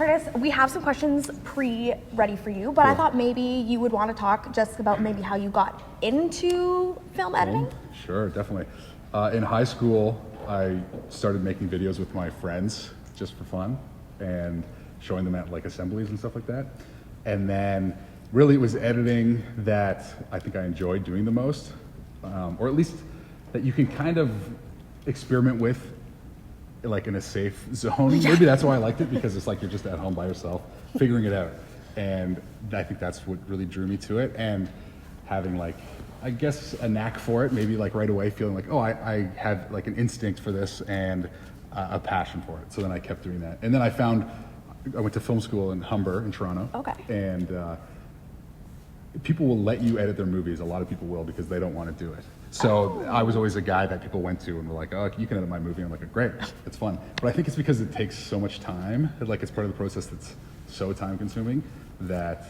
Curtis, we have some questions ready for you, but I thought maybe you would want to talk just about maybe how you got into film editing. Sure, definitely. In high school, I started making videos with my friends just for fun and showing them at like assemblies and stuff like that. And then really it was editing that I think I enjoyed doing the most, or at least that you can kind of experiment with like in a safe zone. Maybe that's why I liked it, because it's like you're just at home by yourself figuring it out. And I think that's what really drew me to it, and having like, I guess, a knack for it, maybe like right away feeling like, oh, I have like an instinct for this and a passion for it. So then I kept doing that. And then I went to film school in Humber in Toronto. Okay. And people will let you edit their movies. A lot of people will, because they don't want to do it. So I was always a guy that people went to and were like, oh, you can edit my movie. I'm like, great, it's fun. But I think it's because it takes so much time. Like, it's part of the process that's so time consuming that,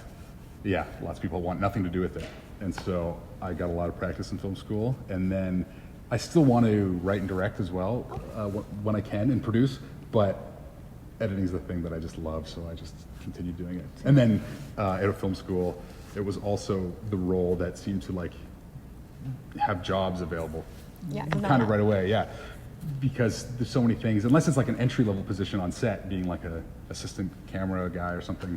yeah, lots of people want nothing to do with it. And so I got a lot of practice in film school. And then I still want to write and direct as well when I can, and produce. But editing is the thing that I just love, so I just continue doing it. And then at a film school, it was also the role that seemed to like have jobs available kind of right away, yeah. Because there's so many things, unless it's like an entry-level position on set, being like a assistant camera guy or something,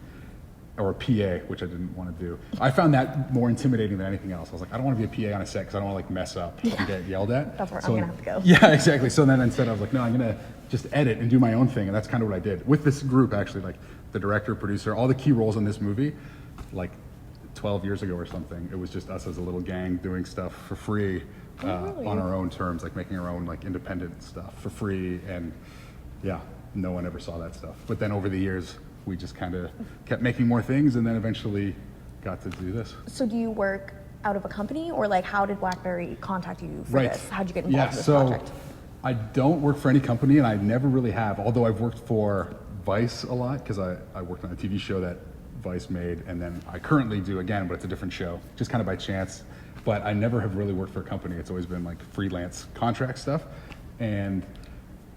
or a PA, which I didn't want to do. I found that more intimidating than anything else. I was like, I don't want to be a PA on a set because I don't want to like mess up and get yelled at. That's where I'm gonna have to go. Yeah, exactly. So then instead I was like, no, I'm gonna just edit and do my own thing, and that's kind of what I did with this group actually, like the director, producer, all the key roles in this movie, like 12 years ago or something. It was just us as a little gang doing stuff for free on our own terms, like making our own like independent stuff for free, and yeah, no one ever saw that stuff. But then over the years, we just kind of kept making more things, and then eventually got to do this. So do you work out of a company, or like how did Blackberry contact you for this? How'd you get involved in this project? I don't work for any company, and I never really have, although I've worked for Vice a lot, because I worked on a TV show that Vice made, and then I currently do again, but it's a different show, just kind of by chance. But I never have really worked for a company. It's always been like freelance contract stuff. And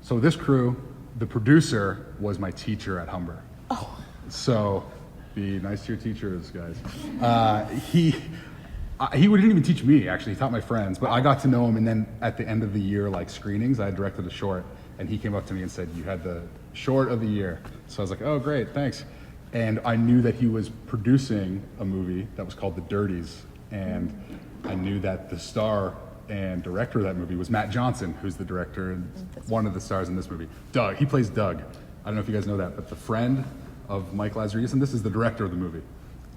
so this crew, the producer was my teacher at Humber. Oh. So be nice to your teachers, guys. He wouldn't even teach me, actually. He taught my friends, but I got to know him. And then at the end of the year, like screenings, I directed a short, and he came up to me and said, you had the short of the year. So I was like, oh, great, thanks. And I knew that he was producing a movie that was called The Dirties. And I knew that the star and director of that movie was Matt Johnson, who's the director and one of the stars in this movie. Doug, he plays Doug. I don't know if you guys know that, but the friend of Mike Lazarus, and this is the director of the movie.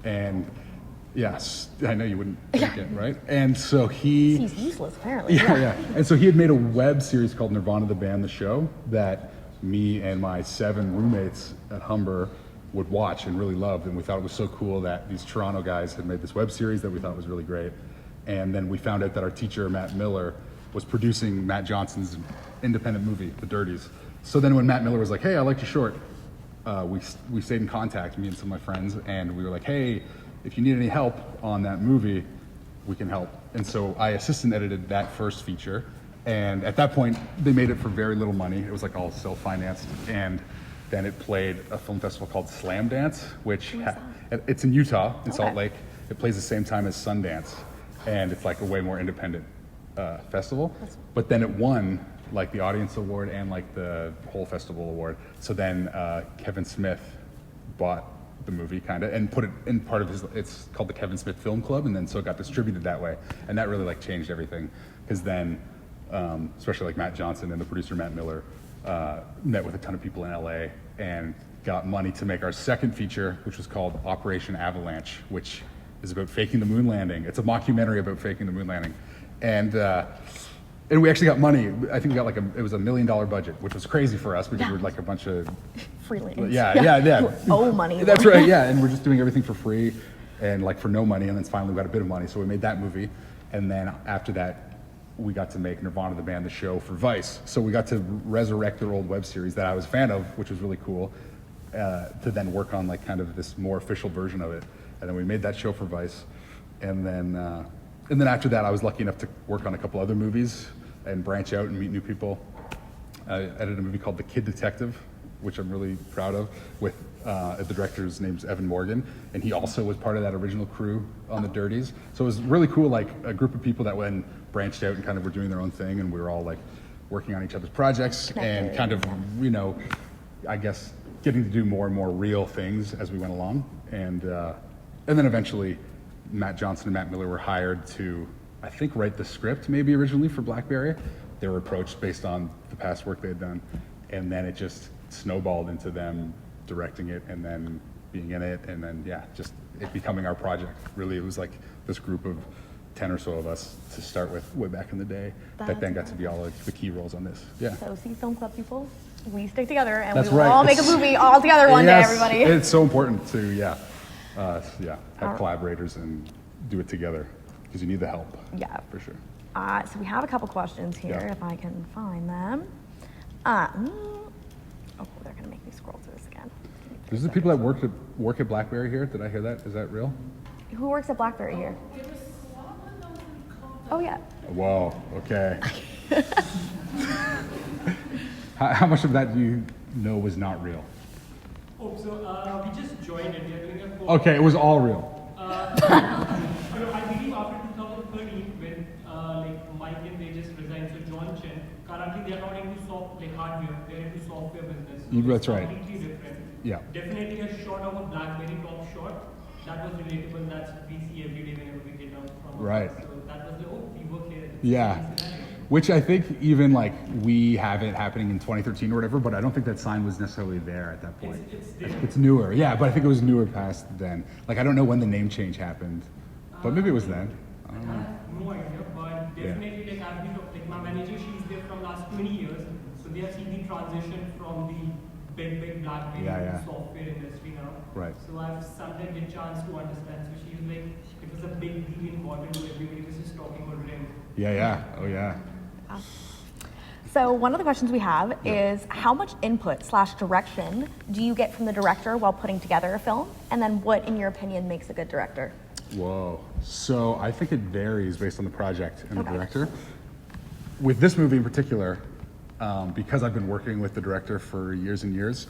And yes, I know you wouldn't think it, right? And so he's useless, apparently. Yeah. And so he had made a web series called Nirvana the Band, the show, that me and my 7 roommates at Humber would watch and really loved, and we thought it was so cool that these Toronto guys had made this web series that we thought was really great. And then we found out that our teacher, Matt Miller, was producing Matt Johnson's independent movie, The Dirties. So then when Matt Miller was like, hey, I liked your short, we stayed in contact, me and some of my friends, and we were like, hey, if you need any help on that movie, we can help. And so I assistant edited that first feature, and at that point, they made it for very little money. It was like all self-financed, and then it played a film festival called Slam Dance, which it's in Utah, in Salt Lake. It plays the same time as Sundance, and it's like a way more independent festival. But then it won like the audience award and like the whole festival award. So then Kevin Smith bought the movie kind of and put it in part of his, it's called the Kevin Smith Film Club, and then so it got distributed that way. And that really like changed everything, because then especially like Matt Johnson and the producer Matt Miller met with a ton of people in LA and got money to make our second feature, which was called Operation Avalanche, which is about faking the moon landing. It's a mockumentary about faking the moon landing. And we actually got money. I think we got it was $1 million budget, which was crazy for us because we're like a bunch of freelance. Yeah. Oh, money. That's right, yeah. And we're just doing everything for free and like for no money. And then finally we got a bit of money. So we made that movie. And then after that, we got to make Nirvana the Band, the show, for Vice. So we got to resurrect their old web series that I was a fan of, which was really cool, to then work on like kind of this more official version of it. And then we made that show for Vice. And then after that, I was lucky enough to work on a couple other movies and branch out and meet new people. I edited a movie called The Kid Detective, which I'm really proud of, with the director's name's Evan Morgan, and he also was part of that original crew on the Dirties. So it was really cool, like a group of people that went branched out and kind of were doing their own thing, and we were all like working on each other's projects and kind of, you know, I guess getting to do more and more real things as we went along. And then eventually Matt Johnson and Matt Miller were hired to, I think, write the script maybe originally for Blackberry. They were approached based on the past work they had done, and then it just snowballed into them directing it and then being in it, and then just it becoming our project. Really, it was like this group of 10 or so of us to start with way back in the day that then got to be all like the key roles on this. So see, film club people, we stick together and That's we will right. all make a movie all together one day, everybody. It's so important to have collaborators and do it together, because you need the help. For sure. So we have a couple questions here, if I can find them. They're gonna make me scroll through this again. There's the people that work at Blackberry here. Did I hear that? Is that real? Who works at Blackberry here? Oh yeah. Whoa. Okay. How much of that do you know was not real? We just joined it. We are doing a Okay, it was all real. I believe after 2013, when Mike and they just resigned, so John Chen, currently they are not into hardware, they're into software business. So That's right. Completely different. Yeah. Definitely a shot of a Blackberry top shot. That was relatable. That's we see every day whenever we get out from. Right. So that was we work here. Yeah. Which I think even like we have it happening in 2013 or whatever, but I don't think that sign was necessarily there at that point. It's newer, but I think it was newer past then. Like I don't know when the name change happened, but maybe it was then. I have no idea, but definitely I've been my manager, she's there from last 20 years, so they have seen the transition from the big Blackberry to software industry now. Right. So I've sometimes get chance to understand. So she's like, it was a big deal important to everybody was just talking about RIM. Oh yeah. So one of the questions we have is how much input/direction do you get from the director while putting together a film? And then what, in your opinion, makes a good director? Whoa. So I think it varies based on the project and the director. With this movie in particular, because I've been working with the director for years and years,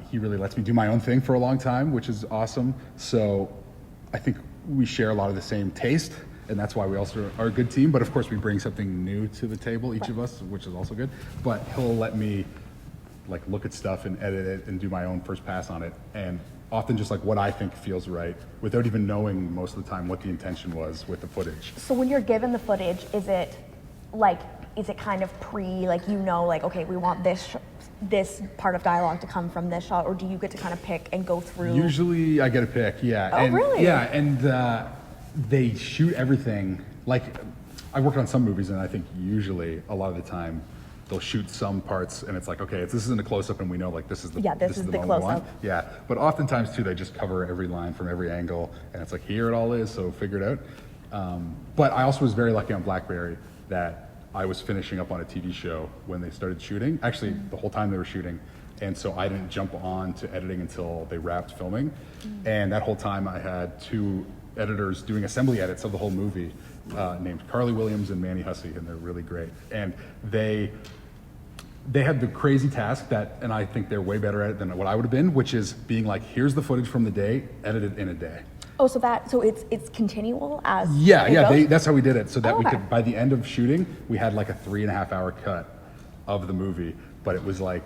he really lets me do my own thing for a long time, which is awesome. So I think we share a lot of the same taste, and that's why we also are a good team. But of course, we bring something new to the table, each of us, which is also good. But he'll let me like look at stuff and edit it and do my own first pass on it, and often just like what I think feels right, without even knowing most of the time what the intention was with the footage. So when you're given the footage, is it kind of okay, we want this part of dialogue to come from this shot, or do you get to kind of pick and go through? Usually I get a pick, Really? Yeah, and they shoot everything. Like, I worked on some movies, and I think usually a lot of the time they'll shoot some parts, and it's like, okay, this isn't a close-up, and we know like this is the this is the moment we want. close-up. Yeah, but oftentimes too, they just cover every line from every angle, and it's like, here it all is, so figure it out. But I also was very lucky on Blackberry that I was finishing up on a TV show when they started shooting. Actually, the whole time they were shooting. And so I didn't jump on to editing until they wrapped filming. And that whole time I had two editors doing assembly edits of the whole movie, named Carly Williams and Manny Hussey, and they're really great. And they had the crazy task and I think they're way better at it than what I would have been, which is being like, here's the footage from the day, edited in a day. Oh, so it's continual as it goes? That's how we did it, so that we could, by the end of shooting, we had like a 3.5 hour cut of the movie, but it was like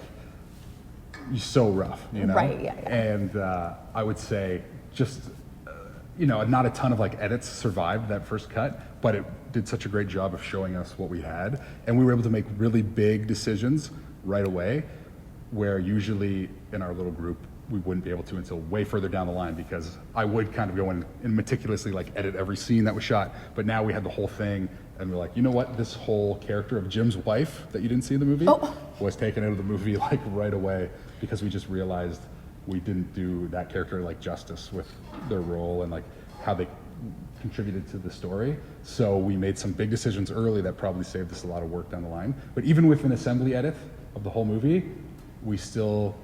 so rough, you know? Right, yeah. And I would say just, not a ton of like edits survived that first cut, but it did such a great job of showing us what we had, and we were able to make really big decisions right away, where usually in our little group, we wouldn't be able to until way further down the line, because I would kind of go in and meticulously like edit every scene that was shot. But now we had the whole thing, and we're like, you know what? This whole character of Jim's wife that you didn't see in the movie was taken out of the movie like right away, because we just realized we didn't do that character like justice with their role and like how they contributed to the story. So we made some big decisions early that probably saved us a lot of work down the line. But even with an assembly edit of the whole movie, we still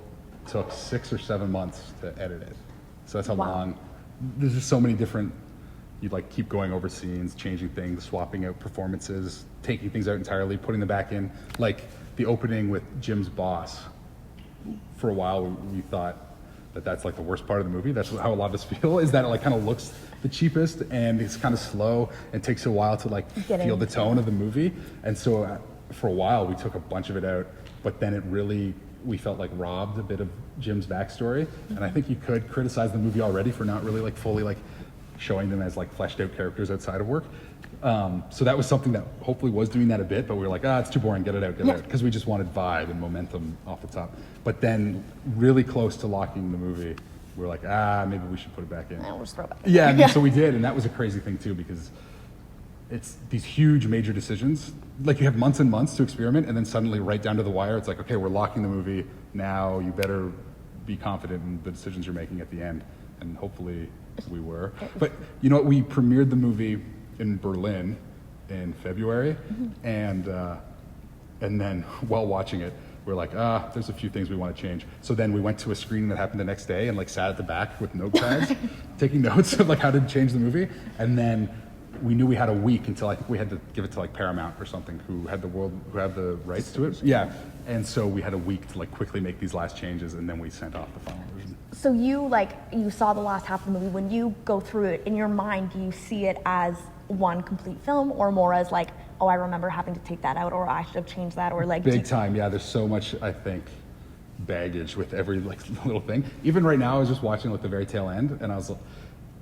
took 6 or 7 months to edit it. So that's how long. There's just so many different, you'd like keep going over scenes, changing things, swapping out performances, taking things out entirely, putting them back in. Like the opening with Jim's boss for a while we thought that that's like the worst part of the movie. That's how a lot of us feel, is that it like kind of looks the cheapest and it's kind of slow and takes a while to like feel the tone of the movie. And so for a while we took a bunch of it out, but then it really, we felt like robbed a bit of Jim's backstory. And I think you could criticize the movie already for not really like fully like showing them as like fleshed out characters outside of work. So that was something that hopefully was doing that a bit, but we were like, it's too boring, get it out, because we just wanted vibe and momentum off the top. But then really close to locking the movie, we were like, maybe we should put it back in. We'll just throw it back. Yeah, and so we did, and that was a crazy thing too, because it's these huge major decisions. Like you have months and months to experiment, and then suddenly right down to the wire, it's like, okay, we're locking the movie now, you better be confident in the decisions you're making at the end. And hopefully we were. But you know what, we premiered the movie in Berlin in February, and then while watching it, we're like, there's a few things we want to change. So then we went to a screening that happened the next day and like sat at the back with notepads, taking notes of like how to change the movie. And then we knew we had a week until I think we had to give it to like Paramount or something, who had the rights to it. Yeah. And so we had a week to like quickly make these last changes, and then we sent off the final version. So you saw the last half of the movie. When you go through it, in your mind, do you see it as one complete film, or more as like, oh, I remember having to take that out, or I should have changed that, or like big time? Yeah, there's so much, I think, baggage with every like little thing. Even right now, I was just watching like the very tail end, and I was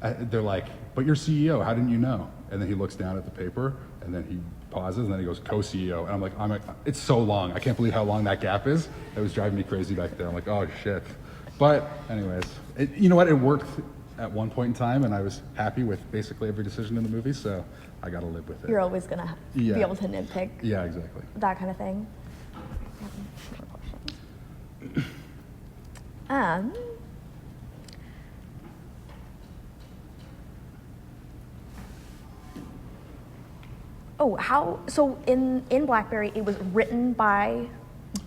they're like, but you're CEO, how didn't you know? And then he looks down at the paper, and then he pauses, and then he goes, co-CEO. And I'm like, it's so long. I can't believe how long that gap is. It was driving me crazy back there. I'm like, oh shit. But anyways, you know what? It worked at one point in time, and I was happy with basically every decision in the movie, so I got to live with it. You're always going to be able to nitpick. Yeah, exactly. That kind of thing. So in Blackberry, it was written by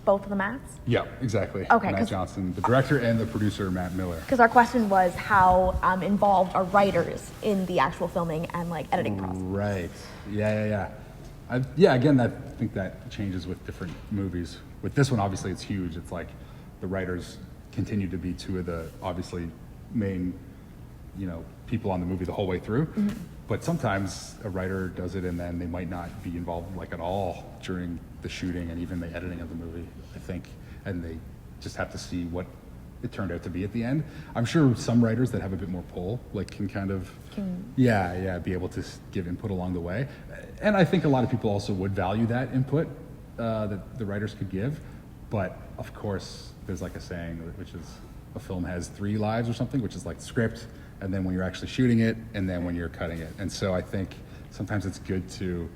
both of the Matts? Yeah, exactly. Okay. Matt Johnson, the director, and the producer, Matt Miller. Because our question was how involved are writers in the actual filming and like editing process? Right. Yeah. Again, I think that changes with different movies. With this one, obviously, it's huge. It's like the writers continue to be two of the obviously main, people on the movie the whole way through. Mm-hmm. But sometimes a writer does it and then they might not be involved like at all during the shooting and even the editing of the movie, I think. And they just have to see what it turned out to be at the end. I'm sure some writers that have a bit more pull, like can be able to give input along the way. And I think a lot of people also would value that input that the writers could give. But of course, there's like a saying, which is a film has 3 lives or something, which is like script, and then when you're actually shooting it, and then when you're cutting it. And so I think sometimes it's good to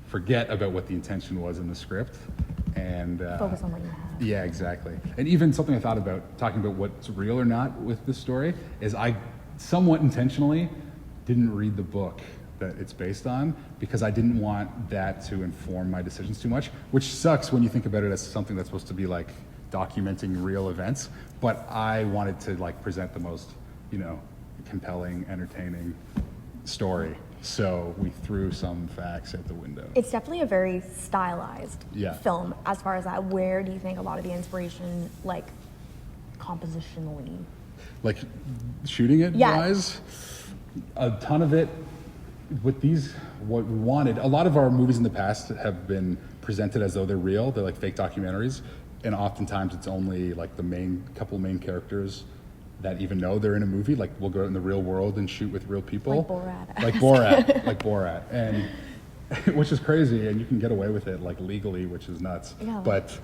forget about what the intention was in the script and focus on what you have. Yeah, exactly. And even something I thought about, talking about what's real or not with this story, is I somewhat intentionally didn't read the book that it's based on, because I didn't want that to inform my decisions too much, which sucks when you think about it as something that's supposed to be like documenting real events. But I wanted to like present the most, compelling, entertaining story. So we threw some facts out the window. It's definitely a very stylized film as far as that. Where do you think a lot of the inspiration, like compositionally? Like shooting it wise? A ton of it with these, what we wanted. A lot of our movies in the past have been presented as though they're real. They're like fake documentaries. And oftentimes it's only like the couple main characters that even know they're in a movie. Like we'll go out in the real world and shoot with real people. Like Borat. And which is crazy, and you can get away with it like legally, which is nuts. Yeah. But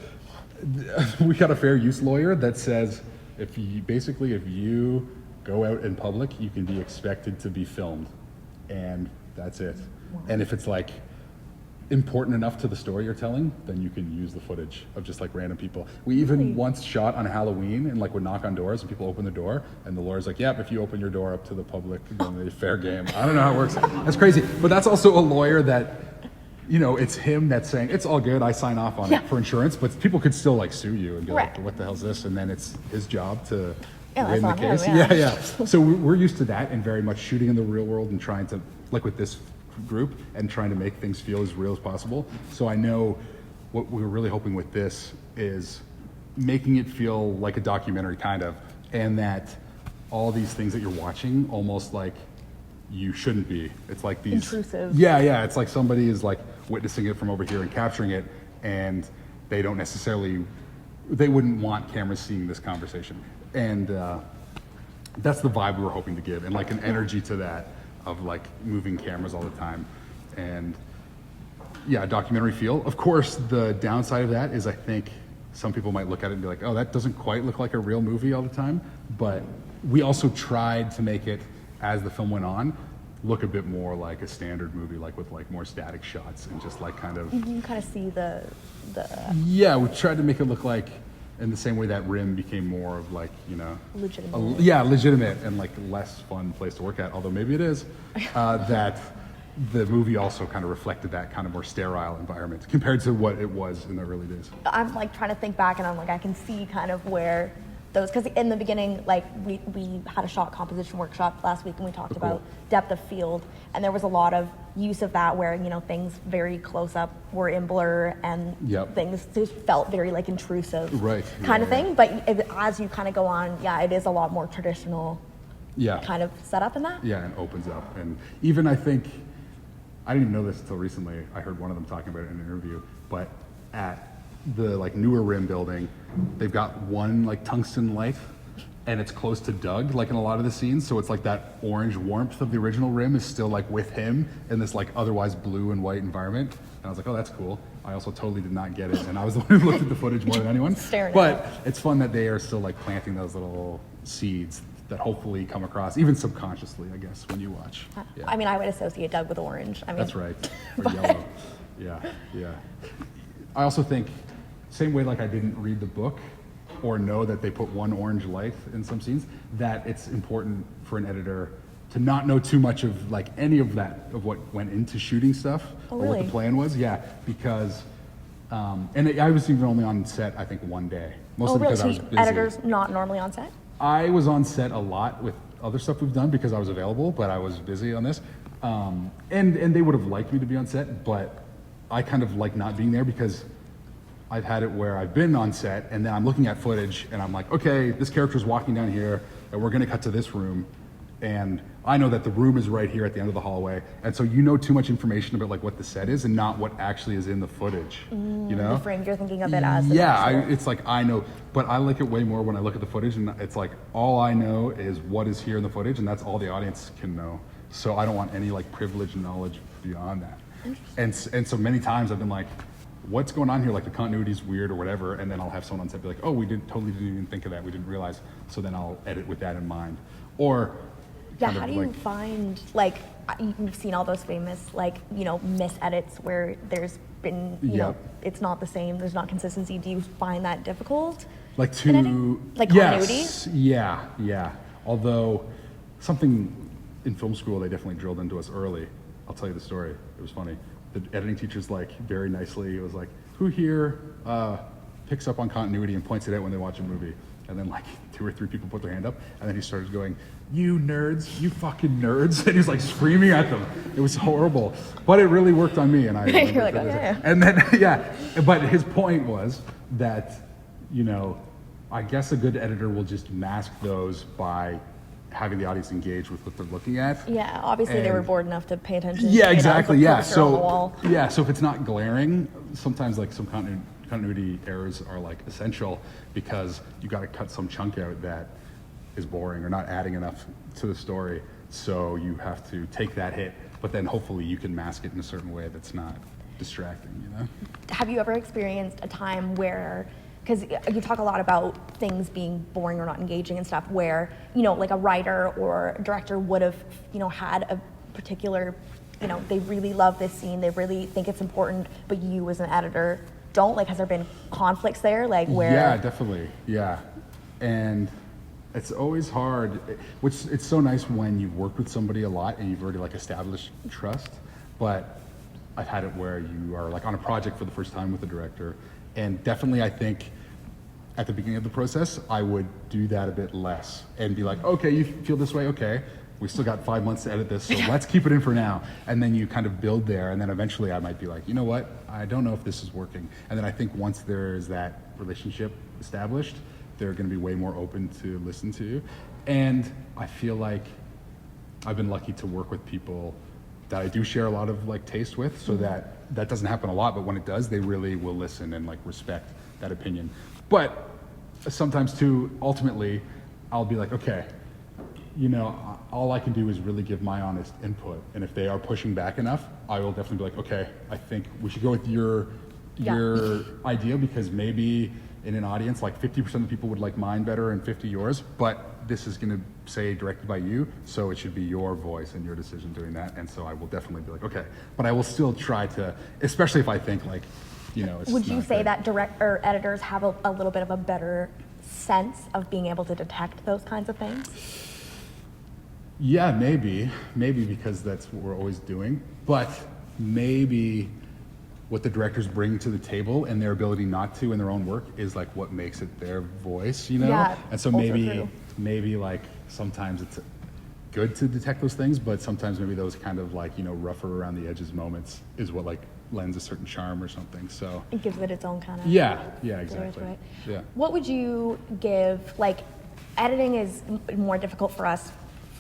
we got a fair use lawyer that says if you go out in public, you can be expected to be filmed. And that's it. Wow. And if it's like important enough to the story you're telling, then you can use the footage of just like random people. We even once shot on Halloween and like would knock on doors and people open the door and the lawyer's like, yep, if you open your door up to the public, then it's fair game. I don't know how it works. That's crazy. But that's also a lawyer that, it's him that's saying, it's all good, I sign off on it for insurance, but people could still like sue you and be like, what the hell's this? And then it's his job to win the case. Yeah. So we're used to that and very much shooting in the real world and trying to, like with this group, and trying to make things feel as real as possible. So I know what we were really hoping with this is making it feel like a documentary kind of, and that all these things that you're watching almost like you shouldn't be. It's like these intrusive. Yeah. It's like somebody is like witnessing it from over here and capturing it, and they wouldn't want cameras seeing this conversation. And that's the vibe we were hoping to give, and like an energy to that of like moving cameras all the time, and yeah, documentary feel. Of course, the downside of that is I think some people might look at it and be like, oh, that doesn't quite look like a real movie all the time. But we also tried to make it, as the film went on, look a bit more like a standard movie, like with like more static shots and just like kind of. You can kind of see the. Yeah, we tried to make it look like in the same way that Rim became more of like, you know, legitimate. legitimate and like less fun place to work at. Although maybe it is. That the movie also kind of reflected that kind of more sterile environment compared to what it was in the early days. I'm like trying to think back, and I'm like, I can see kind of where those, because in the beginning, like we had a shot composition workshop last week, and we talked about depth of field, and there was a lot of use of that where, you know, things very close up were in blur, and things just felt very like intrusive kind of thing. But as you kind of go on, it is a lot more traditional kind of setup in that. Yeah, and opens up. And even I think, I didn't even know this until recently. I heard one of them talking about it in an interview, but at the like newer Rim building, they've got one like tungsten light, and it's close to Doug, like in a lot of the scenes. So it's like that orange warmth of the original Rim is still like with him in this like otherwise blue and white environment. And I was like, oh, that's cool. I also totally did not get it, and I was the one who looked at the footage more than anyone. But it's fun that they are still like planting those little seeds that hopefully come across, even subconsciously, I guess, when you watch. Yeah. I mean, I would associate Doug with orange. I mean, that's right. Or yellow. Yeah. I also think, same way like I didn't read the book or know that they put one orange light in some scenes, that it's important for an editor to not know too much of like any of that, of what went into shooting stuff or what the plan was. Yeah, because, I was even only on set, I think, one day. Mostly because I was busy. Editors not normally on set? I was on set a lot with other stuff we've done because I was available, but I was busy on this. And they would have liked me to be on set, but I kind of like not being there because I've had it where I've been on set and then I'm looking at footage and I'm like, okay, this character's walking down here and we're gonna cut to this room. And I know that the room is right here at the end of the hallway. And so you know too much information about like what the set is and not what actually is in the footage, you know? The frame, you're thinking of it as it's like I know, but I like it way more when I look at the footage and it's like all I know is what is here in the footage and that's all the audience can know. So I don't want any like privileged knowledge beyond that. And so many times I've been like, what's going on here? Like the continuity's weird or whatever, and then I'll have someone on set be like, oh, we totally didn't even think of that. We didn't realize. So then I'll edit with that in mind. Or how do you find, like, you've seen all those famous, like, you know, mis-edits where there's been, you know, it's not the same, there's not consistency. Do you find that difficult? Like continuity? Yeah. Although something in film school they definitely drilled into us early. I'll tell you the story. It was funny. The editing teacher's like very nicely, it was like, who here picks up on continuity and points it out when they watch a movie? And then like 2 or 3 people put their hand up, and then he started going, you nerds, you fucking nerds. And he was like screaming at them. It was horrible. But it really worked on me. And I You're like, okay. And then, but his point was that, you know, I guess a good editor will just mask those by having the audience engage with what they're looking at. Yeah, obviously they were bored enough to pay attention. Yeah, exactly. Yeah. So if it's not glaring, sometimes like some continuity errors are like essential because you got to cut some chunk out that is boring or not adding enough to the story. So you have to take that hit, but then hopefully you can mask it in a certain way that's not distracting, you know? Have you ever experienced a time where, because you talk a lot about things being boring or not engaging and stuff, where, you know, like a writer or a director would have, you know, had a particular, you know, they really love this scene, they really think it's important, but you as an editor don't? Like, has there been conflicts there? Like, where? Yeah, definitely. Yeah. And it's always hard. It's so nice when you've worked with somebody a lot and you've already like established trust, but I've had it where you are like on a project for the first time with the director, and definitely I think at the beginning of the process, I would do that a bit less and be like, okay, you feel this way, okay. We still got 5 months to edit this, so let's keep it in for now. And then you kind of build there, and then eventually I might be like, you know what? I don't know if this is working. And then I think once there is that relationship established, they're going to be way more open to listen to you. And I feel like I've been lucky to work with people that I do share a lot of like taste with, so that doesn't happen a lot, but when it does, they really will listen and like respect that opinion. But sometimes too, ultimately, I'll be like, okay, you know, all I can do is really give my honest input. And if they are pushing back enough, I will definitely be like, okay, I think we should go with your idea, because maybe in an audience, like 50% of the people would like mine better and 50 yours, but this is going to say directed by you, so it should be your voice and your decision doing that. And so I will definitely be like, okay, but I will still try to, especially if I think like, you know, it's Would you not say good. that editors have a little bit of a better sense of being able to detect those kinds of things? Yeah, maybe because that's what we're always doing, but maybe what the directors bring to the table and their ability not to in their own work is like what makes it their voice, you know? Yeah, and so also true. maybe like sometimes it's good to detect those things, but sometimes maybe those kind of like, you know, rougher around the edges moments is what like lends a certain charm or something. So It gives it its own kind of yeah, flavors, exactly. right? Yeah. What would you give, like, editing is more difficult for us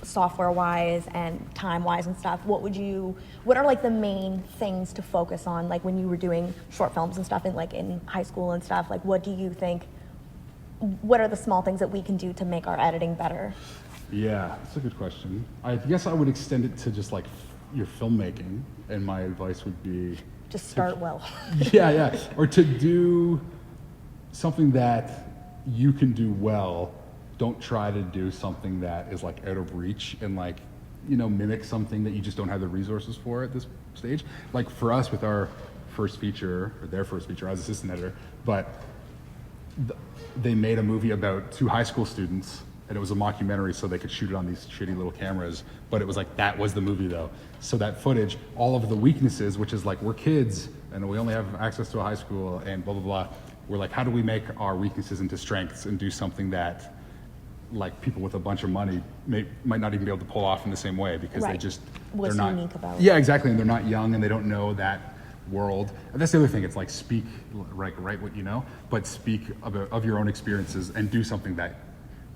software-wise and time-wise and stuff. What are like the main things to focus on, like when you were doing short films and stuff in high school and stuff? Like, what do you think, what are the small things that we can do to make our editing better? Yeah, that's a good question. I guess I would extend it to just like your filmmaking, and my advice would be Just start well. yeah, or to do something that you can do well. Don't try to do something that is like out of reach and like, you know, mimic something that you just don't have the resources for at this stage. Like for us with our first feature, or their first feature, I was assistant editor, but they made a movie about 2 high school students, and it was a mockumentary, so they could shoot it on these shitty little cameras, but it was like, that was the movie though. So that footage, all of the weaknesses, which is like, we're kids and we only have access to a high school and blah, blah, blah. We're like, how do we make our weaknesses into strengths and do something that like people with a bunch of money might not even be able to pull off in the same way, because Right. What's they're not unique about it. Yeah, exactly, and they're not young and they don't know that world. And that's the other thing, it's like speak, like write what you know, but speak of your own experiences and do something that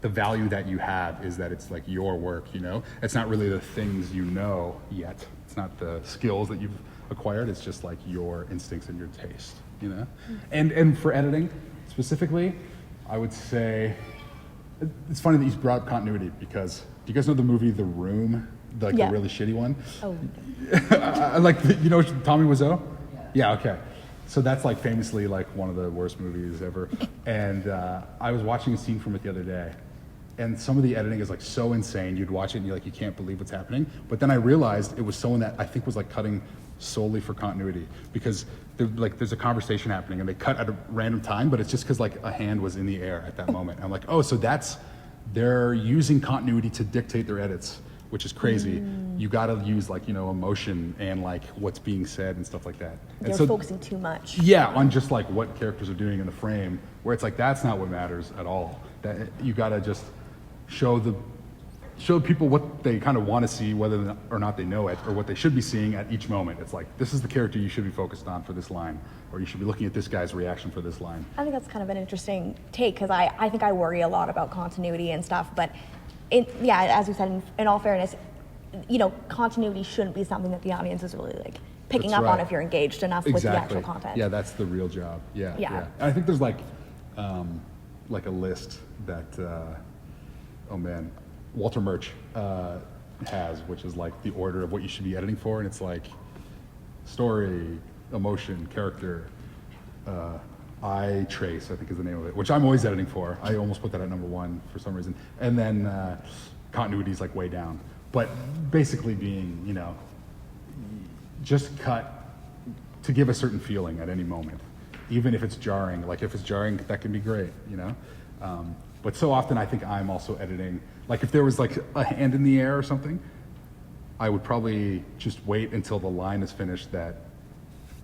the value that you have is that it's like your work, you know? It's not really the things you know yet. It's not the skills that you've acquired, it's just like your instincts and your taste, you know? And for editing specifically, I would say, it's funny that you brought up continuity, because do you guys know the movie The Room? The really shitty one? Oh. Like, you know Tommy Wiseau? Yeah, okay. So that's like famously like one of the worst movies ever. And I was watching a scene from it the other day, and some of the editing is like so insane. You'd watch it and you're like, you can't believe what's happening. But then I realized it was someone that I think was like cutting solely for continuity, because there's a conversation happening and they cut at a random time, but it's just because like a hand was in the air at that moment. I'm like, oh, so they're using continuity to dictate their edits, which is crazy. You got to use like, you know, emotion and like what's being said and stuff like that. And They're so, focusing too much. yeah, on just like what characters are doing in the frame, where it's like, that's not what matters at all. That you got to just show people what they kind of want to see, whether or not they know it, or what they should be seeing at each moment. It's like, this is the character you should be focused on for this line, or you should be looking at this guy's reaction for this line. I think that's kind of an interesting take, because I think I worry a lot about continuity and stuff, but as you said, in all fairness, you know, continuity shouldn't be something that the audience is really like picking That's up on right. if you're engaged enough with the actual content. Yeah, that's the real job. Yeah. Yeah. And I think there's like a list that, oh man, Walter Murch has, which is like the order of what you should be editing for, and it's like story, emotion, character, eye trace, I think is the name of it, which I'm always editing for. I almost put that at number 1 for some reason. And then continuity is like way down. But basically being, you know, just cut to give a certain feeling at any moment, even if it's jarring. Like if it's jarring, that can be great, you know? But so often I think I'm also editing, like if there was like a hand in the air or something, I would probably just wait until the line is finished that,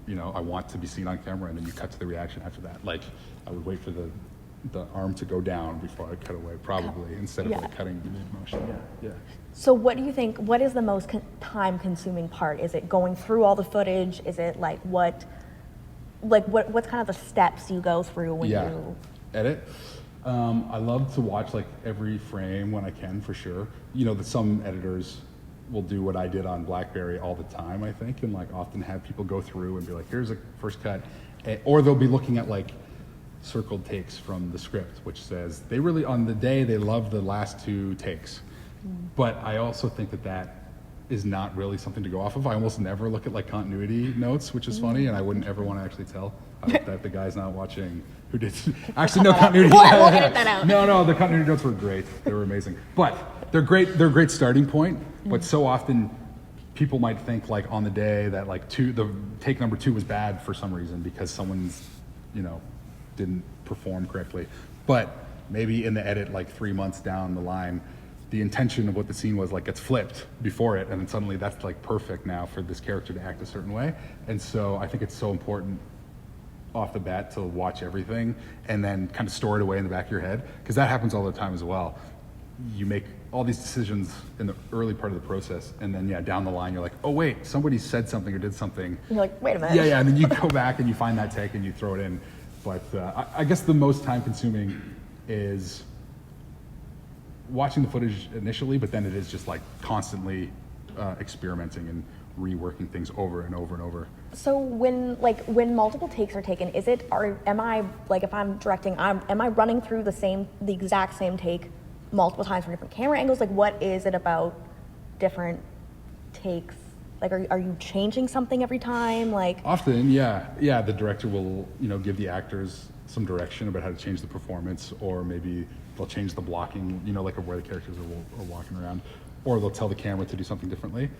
you know, I want to be seen on camera, and then you cut to the reaction after that. Like I would wait for the arm to go down before I cut away, probably, instead of like cutting mid-motion. Yeah. So what do you think, what is the most time-consuming part? Is it going through all the footage? Is it like like what's kind of the steps you go through when Yeah. you Edit. I love to watch like every frame when I can, for sure. You know, that some editors will do what I did on Blackberry all the time, I think, and like often have people go through and be like, here's a first cut. Or they'll be looking at like circled takes from the script, which says they really, on the day, they love the last 2 takes. But I also think that that is not really something to go off of. I almost never look at like continuity notes, which is funny, and I wouldn't ever want to actually tell. I hope that the guy's not watching who did. Actually, no continuity. We'll edit that out. No, the continuity notes were great. They were amazing. But they're great. They're a great starting point. But so often, people might think like on the day that like the take number 2 was bad for some reason because someone's, didn't perform correctly. But maybe in the edit, like 3 months down the line, the intention of what the scene was like gets flipped before it, and then suddenly that's like perfect now for this character to act a certain way. And so I think it's so important off the bat to watch everything and then kind of store it away in the back of your head, because that happens all the time as well. You make all these decisions in the early part of the process, and then down the line you're like, oh wait, somebody said something or did something. you're like, wait a minute. Yeah, and then you go back and you find that take and you throw it in. But I guess the most time consuming is watching the footage initially, but then it is just like constantly experimenting and reworking things over and over and over. So when multiple takes are taken, am I like, if I'm directing, am I running through the exact same take multiple times from different camera angles? Like, what is it about different takes? Like, are you changing something every time? Like, Often, yeah. The director will, give the actors some direction about how to change the performance, or maybe they'll change the blocking, like of where the characters are walking around, or they'll tell the camera to do something differently.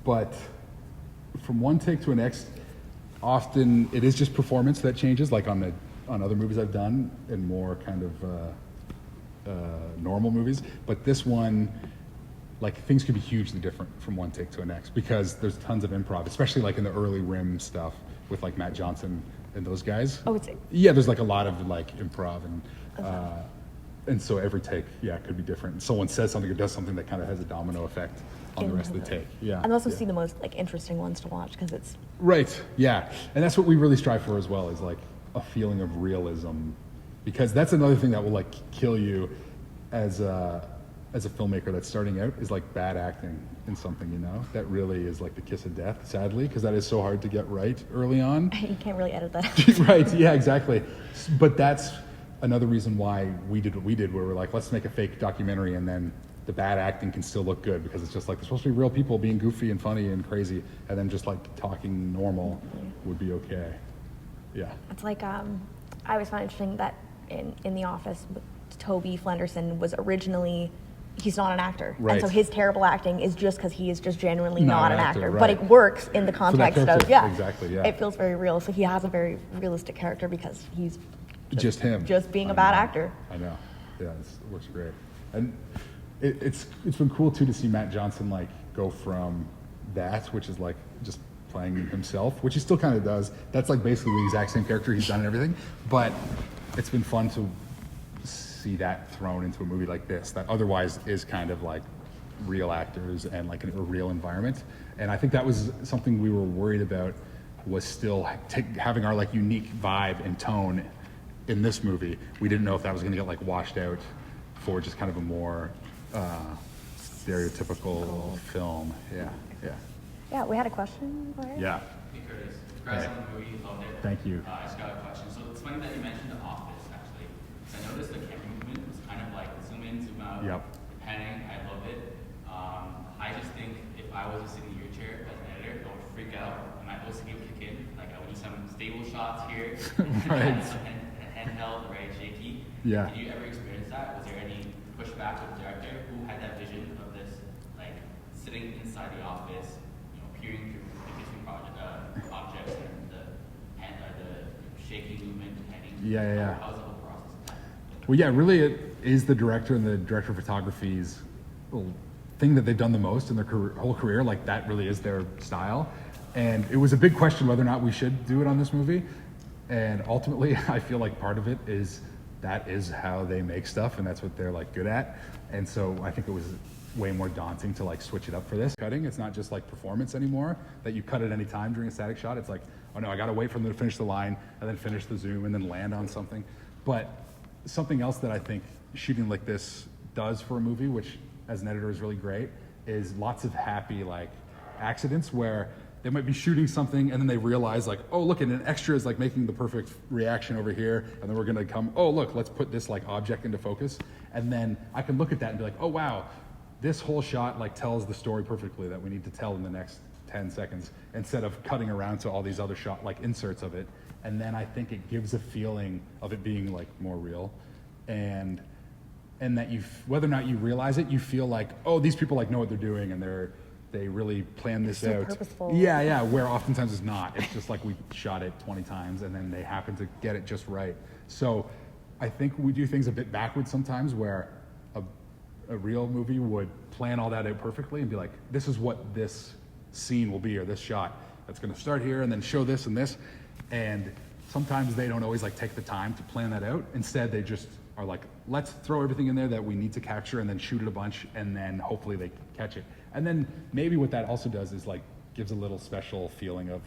But from one take to the next, often it is just performance that changes, like on other movies I've done and more kind of normal movies. But this one, like, things could be hugely different from one take to the next because there's tons of improv, especially like in the early Rim stuff with like Matt Johnson and those guys. oh, it's There's like a lot of like improv and so every take, could be different. Someone says something or does something that kind of has a domino effect on the rest of the take. and also see the most like interesting ones to watch because it's Right, yeah. And that's what we really strive for as well, is like a feeling of realism, because that's another thing that will like kill you as a filmmaker that's starting out, is like bad acting in something, that really is like the kiss of death, sadly, because that is so hard to get right early on. you can't really edit that. Right, yeah, exactly. But that's another reason why we did what we did, where we're like, let's make a fake documentary, and then the bad acting can still look good because it's just like, they're supposed to be real people being goofy and funny and crazy, and then just like talking normal would be okay. Yeah. It's like I always find it interesting that in The Office, Toby Flenderson was originally, he's not an actor, Right. and so his terrible acting is just because he is just genuinely Not not an an actor, actor. right. But it works in the context of character, exactly, yeah. It feels very real. So he has a very realistic character because he's Just him. just being I a bad know. actor. I know. Yeah, it works great. And it's been cool too to see Matt Johnson like go from that, which is like just playing himself, which he still kind of does. That's like basically the exact same character he's done and everything. But it's been fun to see that thrown into a movie like this, that otherwise is kind of like real actors and like a real environment. And I think that was something we were worried about, was still having our like unique vibe and tone in this movie. We didn't know if that was going to get like washed out for just kind of a more stereotypical film. Yeah, we had a question. Larry? Yeah. Hey Curtis, congrats on the movie, loved it. Thank you. I just got a question. So it's funny that you mentioned The Office, actually. So I noticed the camera movement was kind of like zoom in, zoom out, Yep. panning. I love it. I just think if I was sitting in your chair as an editor, I would freak out and my OCD would kick in. Like I would need some stable shots here, Right. handheld, right, shaky. Yeah. Did you ever experience that? Was there any pushback with the director who had that vision of this, like sitting inside the office, peering through the different objects and the shaky movement, heading? Yeah. How was the whole process of that? Well, yeah, really it is the director and the director of photography's thing that they've done the most in their whole career. Like that really is their style. And it was a big question whether or not we should do it on this movie. And ultimately, I feel like part of it is that is how they make stuff, and that's what they're like good at. And so I think it was way more daunting to like switch it up for this. Cutting, it's not just like performance anymore, that you cut at any time during a static shot. It's like, oh no, I gotta wait for them to finish the line and then finish the zoom and then land on something. But something else that I think shooting like this does for a movie, which as an editor is really great, is lots of happy like accidents where they might be shooting something and then they realize like, oh look, and an extra is like making the perfect reaction over here, and then we're gonna come, oh look, let's put this like object into focus, and then I can look at that and be like, oh wow, this whole shot like tells the story perfectly that we need to tell in the next 10 seconds, instead of cutting around to all these other shot like inserts of it. And then I think it gives a feeling of it being like more real, and that you, whether or not you realize it, you feel like, oh, these people like know what they're doing and they really plan this so out. purposeful. Yeah, where oftentimes it's not. It's just like we shot it 20 times and then they happen to get it just right. So I think we do things a bit backwards sometimes, where a real movie would plan all that out perfectly and be like, this is what this scene will be, or this shot that's going to start here and then show this and this. And sometimes they don't always like take the time to plan that out. Instead, they just are like, let's throw everything in there that we need to capture and then shoot it a bunch, and then hopefully they catch it. And then maybe what that also does is like gives a little special feeling of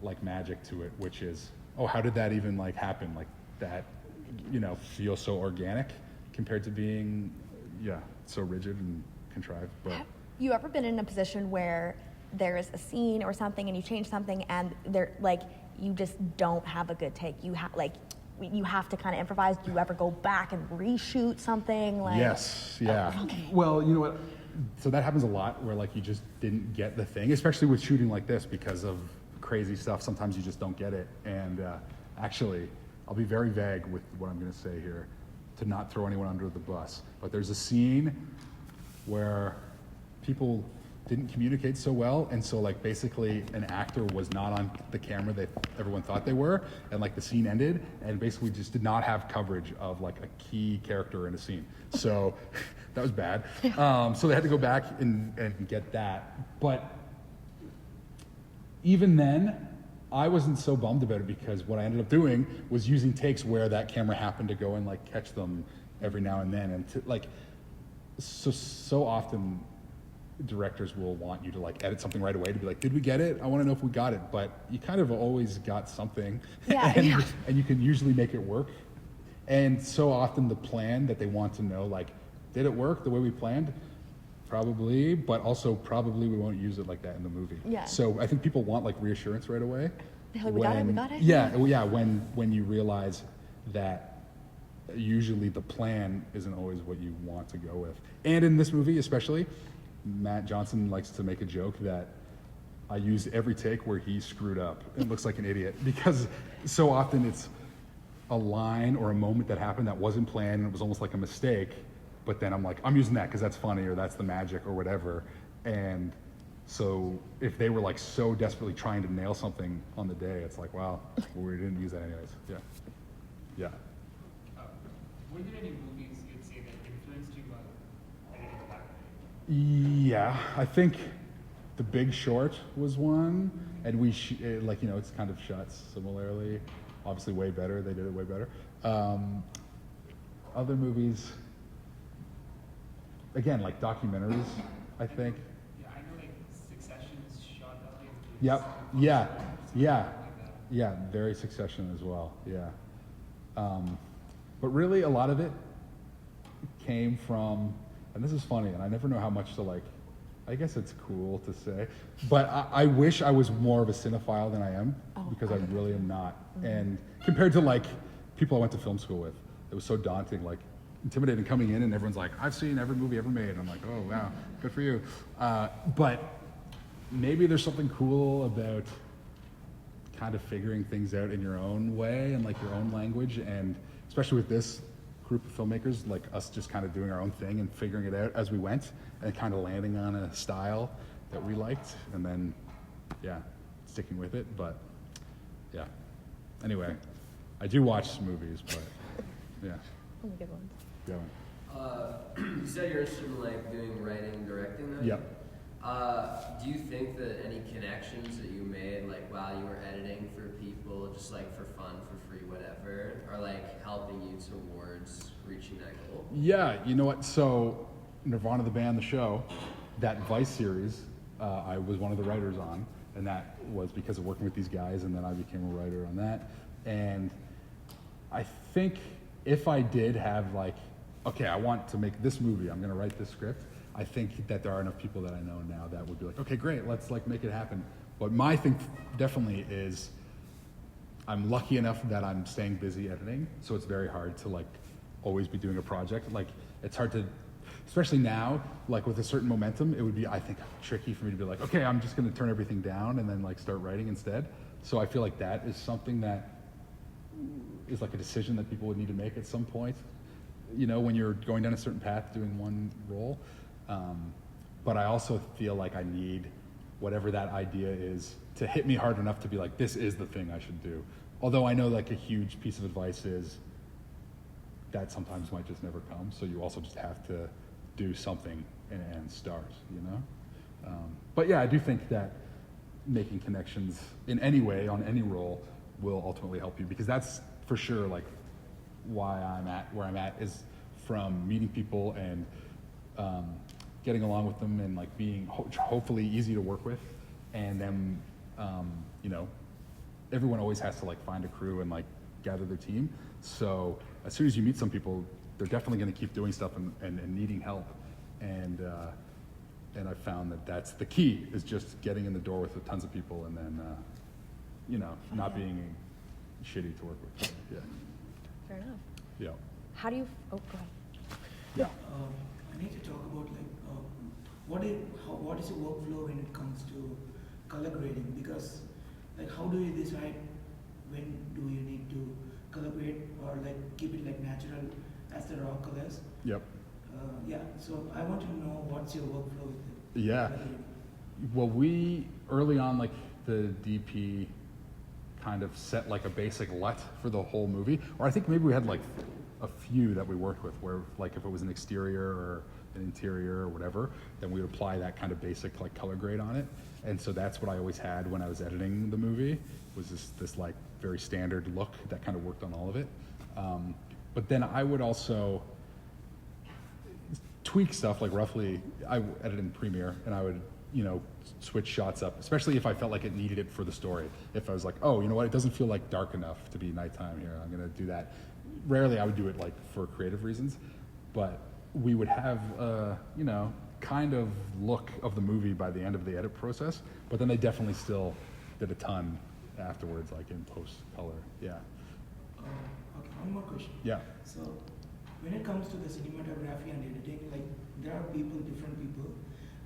like magic to it, which is, oh, how did that even like happen? Like that, you know, feels so organic compared to being, so rigid and contrived. But Have you ever been in a position where there is a scene or something and you change something and there like you just don't have a good take? You have to kind of improvise. Do you ever go back and reshoot something? Like, yes, yeah. Oh, okay. Well, you know what? So that happens a lot, where like you just didn't get the thing, especially with shooting like this because of crazy stuff. Sometimes you just don't get it. And actually, I'll be very vague with what I'm going to say here, to not throw anyone under the bus. But there's a scene where people didn't communicate so well, and so like basically an actor was not on the camera that everyone thought they were, and like the scene ended, and basically just did not have coverage of like a key character in a scene. So that was bad. So they had to go back and get that. But even then, I wasn't so bummed about it, because what I ended up doing was using takes where that camera happened to go and like catch them every now and then, and to, like so often directors will want you to like edit something right away to be like, did we get it? I want to know if we got it. But you kind of always got something, and you can usually make it work. And so often the plan that they want to know, like, did it work the way we planned? Probably, but also probably we won't use it like that in the movie. Yeah. So I think people want like reassurance right away. They're like, we got it. Yeah, when you realize that usually the plan isn't always what you want to go with. And in this movie especially, Matt Johnson likes to make a joke that I used every take where he screwed up and looks like an idiot, because so often it's a line or a moment that happened that wasn't planned and it was almost like a mistake, but then I'm like, I'm using that because that's funny or that's the magic or whatever. And so if they were like so desperately trying to nail something on the day, it's like, wow, we didn't use that anyways. Yeah. Were there any movies you'd say that influenced you on editing Blackberry? Yeah, I think The Big Short was one, and it's kind of shot similarly. Obviously way better, they did it way better. Other movies, again, like documentaries, I think. Yeah, I know like Succession is shot that way. Yep, yeah, very Succession as well, yeah. But really a lot of it came from, and this is funny, and I never know how much to like, I guess it's cool to say, but I wish I was more of a cinephile than I am, because I really am not. And compared to like people I went to film school with, it was so daunting, like intimidating coming in and everyone's like, I've seen every movie ever made. I'm like, oh wow, good for you. But maybe there's something cool about kind of figuring things out in your own way and like your own language, and especially with this group of filmmakers, like us just kind of doing our own thing and figuring it out as we went and kind of landing on a style that we liked, and then sticking with it. But yeah, anyway, I do watch movies, but yeah. Some good ones. Yeah. You said you're interested in like doing writing, directing though? Yep. Do you think that any connections that you made like while you were editing for people, just like for fun, for free, whatever, are like helping you towards reaching that goal? Yeah, you know what? So Nirvana the band, the show, that Vice series, I was one of the writers on, and that was because of working with these guys, and then I became a writer on that. And I think if I did have like, okay, I want to make this movie, I'm gonna write this script, I think that there are enough people that I know now that would be like, okay, great, let's like make it happen. But my thing definitely is, I'm lucky enough that I'm staying busy editing, so it's very hard to like always be doing a project. Like it's hard to, especially now, like with a certain momentum, it would be, I think, tricky for me to be like, okay, I'm just gonna turn everything down and then like start writing instead. So I feel like that is something that is like a decision that people would need to make at some point, you know, when you're going down a certain path doing one role. But I also feel like I need whatever that idea is to hit me hard enough to be like, this is the thing I should do. Although I know like a huge piece of advice is that sometimes might just never come, so you also just have to do something and start, you know? But yeah, I do think that making connections in any way, on any role, will ultimately help you, because that's for sure like why I'm at where I'm at, is from meeting people and getting along with them and like being hopefully easy to work with. And then, you know, everyone always has to like find a crew and like gather their team. So as soon as you meet some people, they're definitely going to keep doing stuff and needing help. And I found that that's the key, is just getting in the door with tons of people, and then, you know, not being shitty to work with. Yeah. Fair enough. Yeah. How do you? Oh, go ahead. Yeah. I need to talk about like what is your workflow when it comes to color grading? Because like how do you decide when do you need to color grade or like keep it like natural as the raw colors? Yep. Yeah. So I want to know what's your workflow with it. Yeah. Well, we early on, like the DP kind of set like a basic LUT for the whole movie, or I think maybe we had like a few that we worked with where like if it was an exterior or an interior or whatever, then we would apply that kind of basic like color grade on it. And so that's what I always had when I was editing the movie, was this like very standard look that kind of worked on all of it. But then I would also tweak stuff, like roughly, I edited in Premiere, and I would, you know, switch shots up, especially if I felt like it needed it for the story. If I was like, oh, you know what, it doesn't feel like dark enough to be nighttime here, I'm gonna do that. Rarely I would do it like for creative reasons, but we would have, you know, kind of look of the movie by the end of the edit process, but then they definitely still did a ton afterwards, like in post color. Yeah. Okay, one more question. Yeah. So when it comes to the cinematography and editing, like there are people, different people.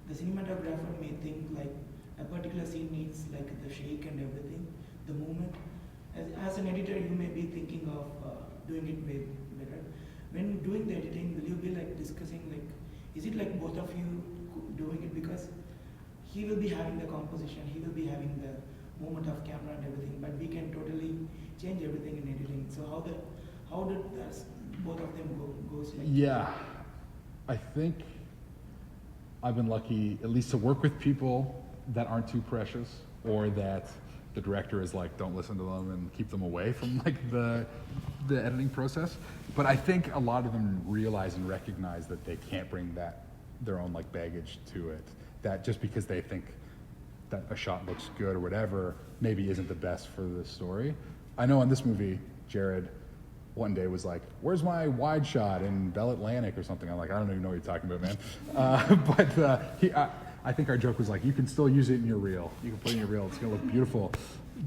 The cinematographer may think like a particular scene needs like the shake and everything, the movement. As an editor, you may be thinking of doing it way better. When doing the editing, will you be like discussing like, is it like both of you doing it? Because he will be having the composition, he will be having the movement of camera and everything, but we can totally change everything in editing. So how did both of them goes like? Yeah, I think I've been lucky at least to work with people that aren't too precious, or that the director is like, don't listen to them and keep them away from like the editing process. But I think a lot of them realize and recognize that they can't bring their own like baggage to it. That just because they think that a shot looks good or whatever, maybe isn't the best for the story. I know in this movie, Jared one day was like, where's my wide shot in Bell Atlantic or something? I'm like, I don't even know what you're talking about, man. I think our joke was like, you can still use it in your reel. You can put it in your reel, it's gonna look beautiful.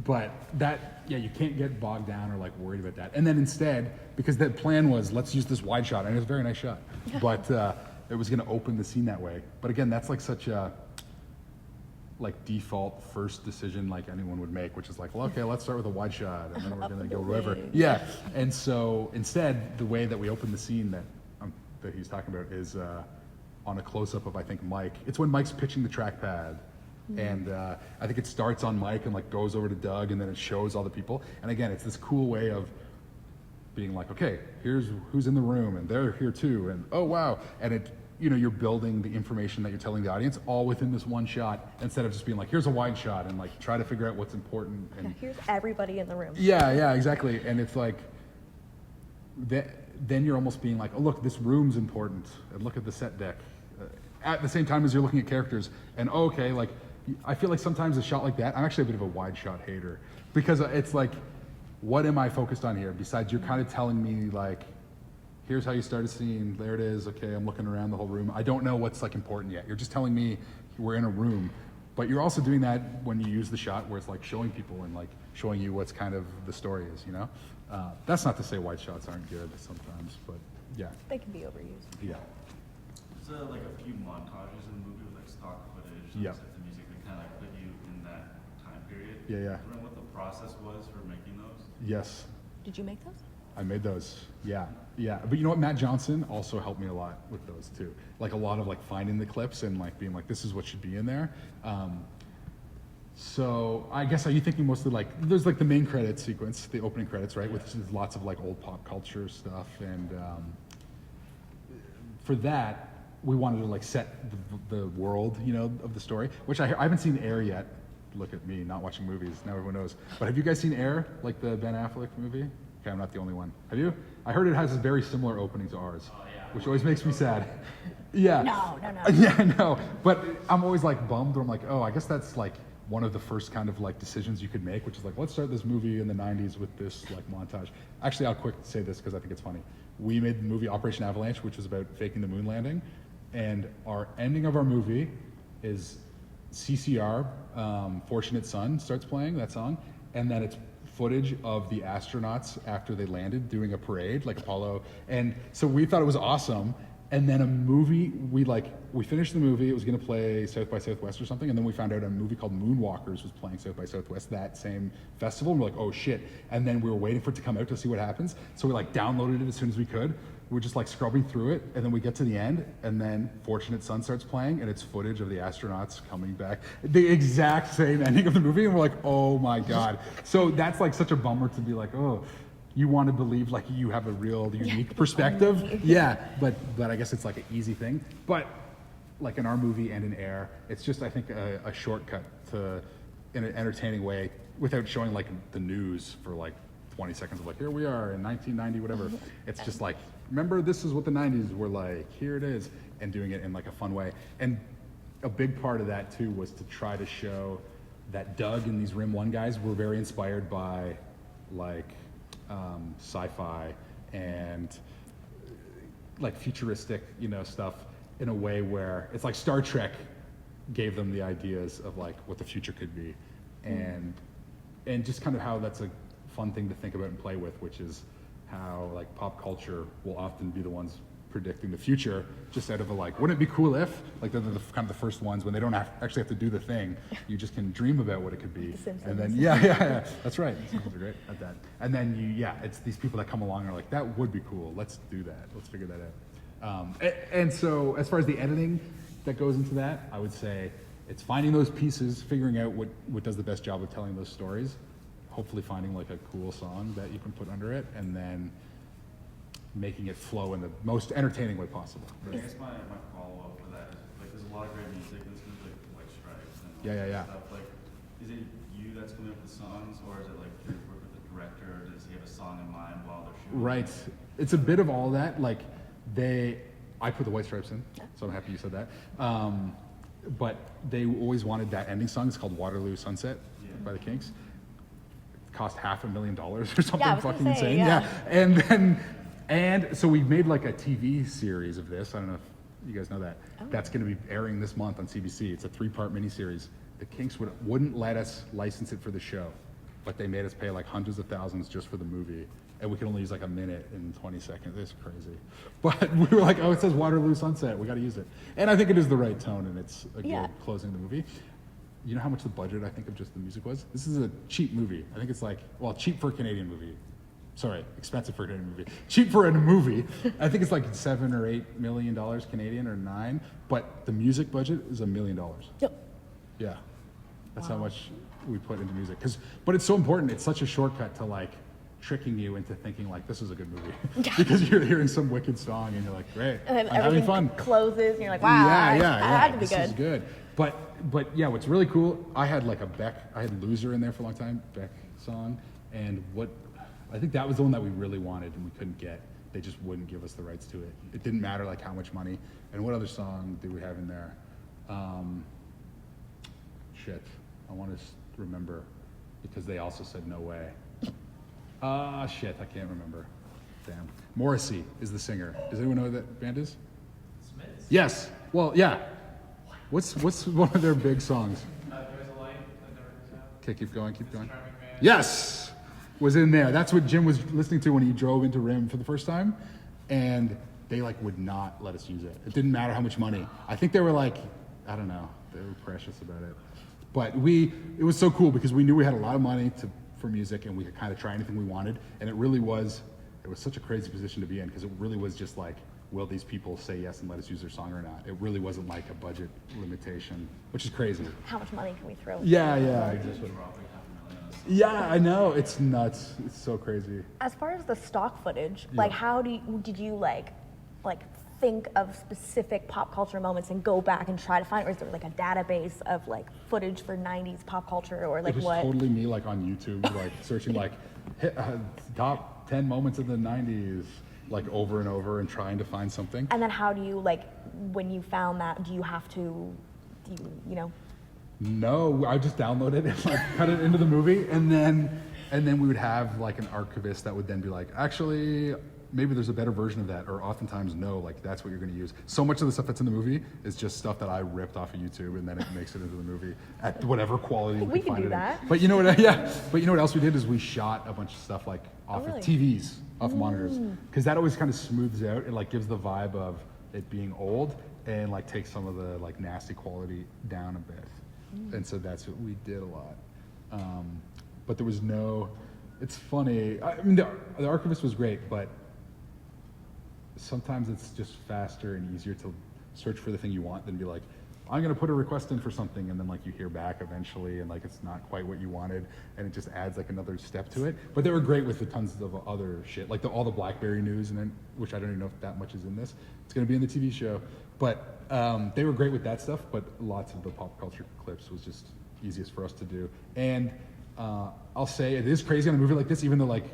But that, yeah, you can't get bogged down or like worried about that. And then instead, because the plan was, let's use this wide shot, and it was a very nice shot, but it was gonna open the scene that way. But again, that's like such a like default first decision like anyone would make, which is like, well, okay, let's start with a wide shot, and then we're gonna go wherever. Yeah, and so instead, the way that we open the scene that he's talking about is on a close-up of, I think, Mike. It's when Mike's pitching the trackpad, and I think it starts on Mike and like goes over to Doug, and then it shows all the people. And again, it's this cool way of being like, okay, here's who's in the room, and they're here too, and oh wow, and it, you know, you're building the information that you're telling the audience all within this one shot, instead of just being like, here's a wide shot, and like try to figure out what's important. And Here's everybody in the room. yeah, exactly. And it's like, then you're almost being like, oh look, this room's important, and look at the set deck, at the same time as you're looking at characters. And okay, like I feel like sometimes a shot like that, I'm actually a bit of a wide shot hater because it's like, what am I focused on here? Besides, you're kind of telling me like, here's how you start a scene. There it is. Okay, I'm looking around the whole room. I don't know what's like important yet. You're just telling me we're in a room, but you're also doing that when you use the shot where it's like showing people and like showing you what's kind of the story is. You know, that's not to say wide shots aren't good sometimes, but yeah, They can be overused. yeah, There's like a few montages in the movie with like stock footage and Yeah. sets of music that kind of like put you in that time period. Yeah, yeah. Do you remember what the process was for making those? yes. Did you make those? I made those. Yeah, yeah. But you know what? Matt Johnson also helped me a lot with those too. Like a lot of like finding the clips and like being like, this is what should be in there. So I guess, are you thinking mostly like, there's like the main credit sequence, the opening credits, right? With lots of like old pop culture stuff. And for that, we wanted to like set the world, you know, of the story, which I haven't seen Air yet. Look at me, not watching movies. Now everyone knows. But have you guys seen Air, like the Ben Affleck movie? Okay, I'm not the only one. Have you? I heard it has a very similar opening to ours, which always makes me sad. Yeah. No. Yeah, I know. But I'm always like bummed. Where I'm like, oh, I guess that's like one of the first kind of like decisions you could make, which is like, let's start this movie in the 90s with this like montage. Actually, I'll quick say this because I think it's funny. We made the movie Operation Avalanche, which was about faking the moon landing. And our ending of our movie is CCR, Fortunate Son starts playing that song. And then it's footage of the astronauts after they landed doing a parade, like Apollo. And so we thought it was awesome. And then a movie, we finished the movie, it was gonna play South by Southwest or something, and then we found out a movie called Moonwalkers was playing South by Southwest that same festival, and we're like, oh shit. And then we were waiting for it to come out to see what happens. So we like downloaded it as soon as we could. We were just like scrubbing through it, and then we get to the end, and then Fortunate Son starts playing, and it's footage of the astronauts coming back. The exact same ending of the movie, and we're like, oh my God. So that's like such a bummer to be like, oh, you want to believe like you have a real unique perspective. Yeah, but I guess it's like an easy thing. But like in our movie and in Air, it's just I think a shortcut to in an entertaining way without showing like the news for like 20 seconds of like, here we are in 1990, whatever. It's just like, remember this is what the 90s were like, here it is, and doing it in like a fun way. And a big part of that too was to try to show that Doug and these Rim 1 guys were very inspired by like sci-fi and like futuristic, you know, stuff in a way where it's like Star Trek gave them the ideas of like what the future could be, and just kind of how that's a fun thing to think about and play with, which is how like pop culture will often be the ones predicting the future, just out of a like, wouldn't it be cool if, like they're the kind of the first ones when they don't actually have to do the thing, you just can dream about what it could be. And then yeah, that's right. Simpsons are great at that. And then it's these people that come along and are like, that would be cool. Let's do that. Let's figure that out. And so as far as the editing that goes into that, I would say it's finding those pieces, figuring out what does the best job of telling those stories, hopefully finding like a cool song that you can put under it, and then making it flow in the most entertaining way possible. I guess my follow-up for that is like there's a lot of great music that's good, like White Stripes and all Yeah. that stuff. Like, is it you that's coming up with the songs, or is it like you work with the director, or does he have a song in mind while they're shooting? Right. It's a bit of all that. Like I put the White Stripes in, so I'm happy you said that. But they always wanted that ending song. It's called Waterloo Sunset by the Kinks. It cost $500,000 or something fucking insane. Yeah. And so we made like a TV series of this. I don't know if you guys know that. That's going to be airing this month on CBC. It's a 3-part miniseries. The Kinks wouldn't let us license it for the show, but they made us pay like hundreds of thousands just for the movie. And we could only use like a minute and 20 seconds. It's crazy. But we were like, oh, it says Waterloo Sunset. We got to use it. And I think it is the right tone, and it's a good closing the movie. You know how much the budget, I think, of just the music was? This is a cheap movie. I think it's like, well, cheap for a Canadian movie. Sorry, expensive for a Canadian movie. Cheap for a movie. I think it's like $7 or $8 million Canadian, or $9 million. But the music budget is $1 million. Yep. Yeah. That's how much we put into music. But it's so important. It's such a shortcut to like tricking you into thinking like this is a good movie. Because you're hearing some wicked song and you're like, great, And then I'm having fun. Closes, and you're like, wow, Yeah. that had to be This is good. But yeah, what's really cool, I had like I had Loser in there for a long time, Beck song, and I think that was the one that we really wanted and we couldn't get. they just wouldn't give us the rights to it. It didn't matter like how much money. And what other song do we have in there? Shit, I want to remember because they also said no way. Shit, I can't remember. Damn. Morrissey is the singer. Does anyone know who that band is? Smiths? Yes. Well, yeah. What's one of their big songs? There's a light that never goes out. Okay, keep going, keep going. Charming Man. Yes, was in there. That's what Jim was listening to when he drove into RIM for the first time, and they like would not let us use it. It didn't matter how much money. I think they were like, I don't know, they were precious about it. But it was so cool because we knew we had a lot of money for music, and we could kind of try anything we wanted, and it was such a crazy position to be in because it really was just like, will these people say yes and let us use their song or not? It really wasn't like a budget limitation, which is crazy. How much money can we throw? Yeah, exactly. Yeah, I know. It's nuts. It's so crazy. As far as the stock footage, Yeah. like how did you like think of specific pop culture moments and go back and try to find, or is there like a database of like footage for 90s pop culture, or like It was what? totally me like on YouTube, like searching like top 10 moments of the 90s, like over and over and trying to find something. And then how do you like, when you found that, do you you know? No, I just download it and like cut it into the movie, and then we would have like an archivist that would then be like, actually, maybe there's a better version of that, or oftentimes no, like that's what you're going to use. So much of the stuff that's in the movie is just stuff that I ripped off of YouTube, and then it makes it into the movie at whatever quality We can can find do it that. in. But you know what? Yeah. But you know what else we did is we shot a bunch of stuff like off really? of TVs, off monitors, because that always kind of smooths out. It like gives the vibe of it being old and like takes some of the like nasty quality down a bit. And so that's what we did a lot. But there was no. It's funny. I mean, the archivist was great, but sometimes it's just faster and easier to search for the thing you want than be like, I'm going to put a request in for something, and then like you hear back eventually, and like it's not quite what you wanted, and it just adds like another step to it. But they were great with the tons of other shit, like all the Blackberry news, and then which I don't even know if that much is in this. It's going to be in the TV show, but they were great with that stuff. But lots of the pop culture clips was just easiest for us to do. And I'll say it is crazy on a movie like this, even though like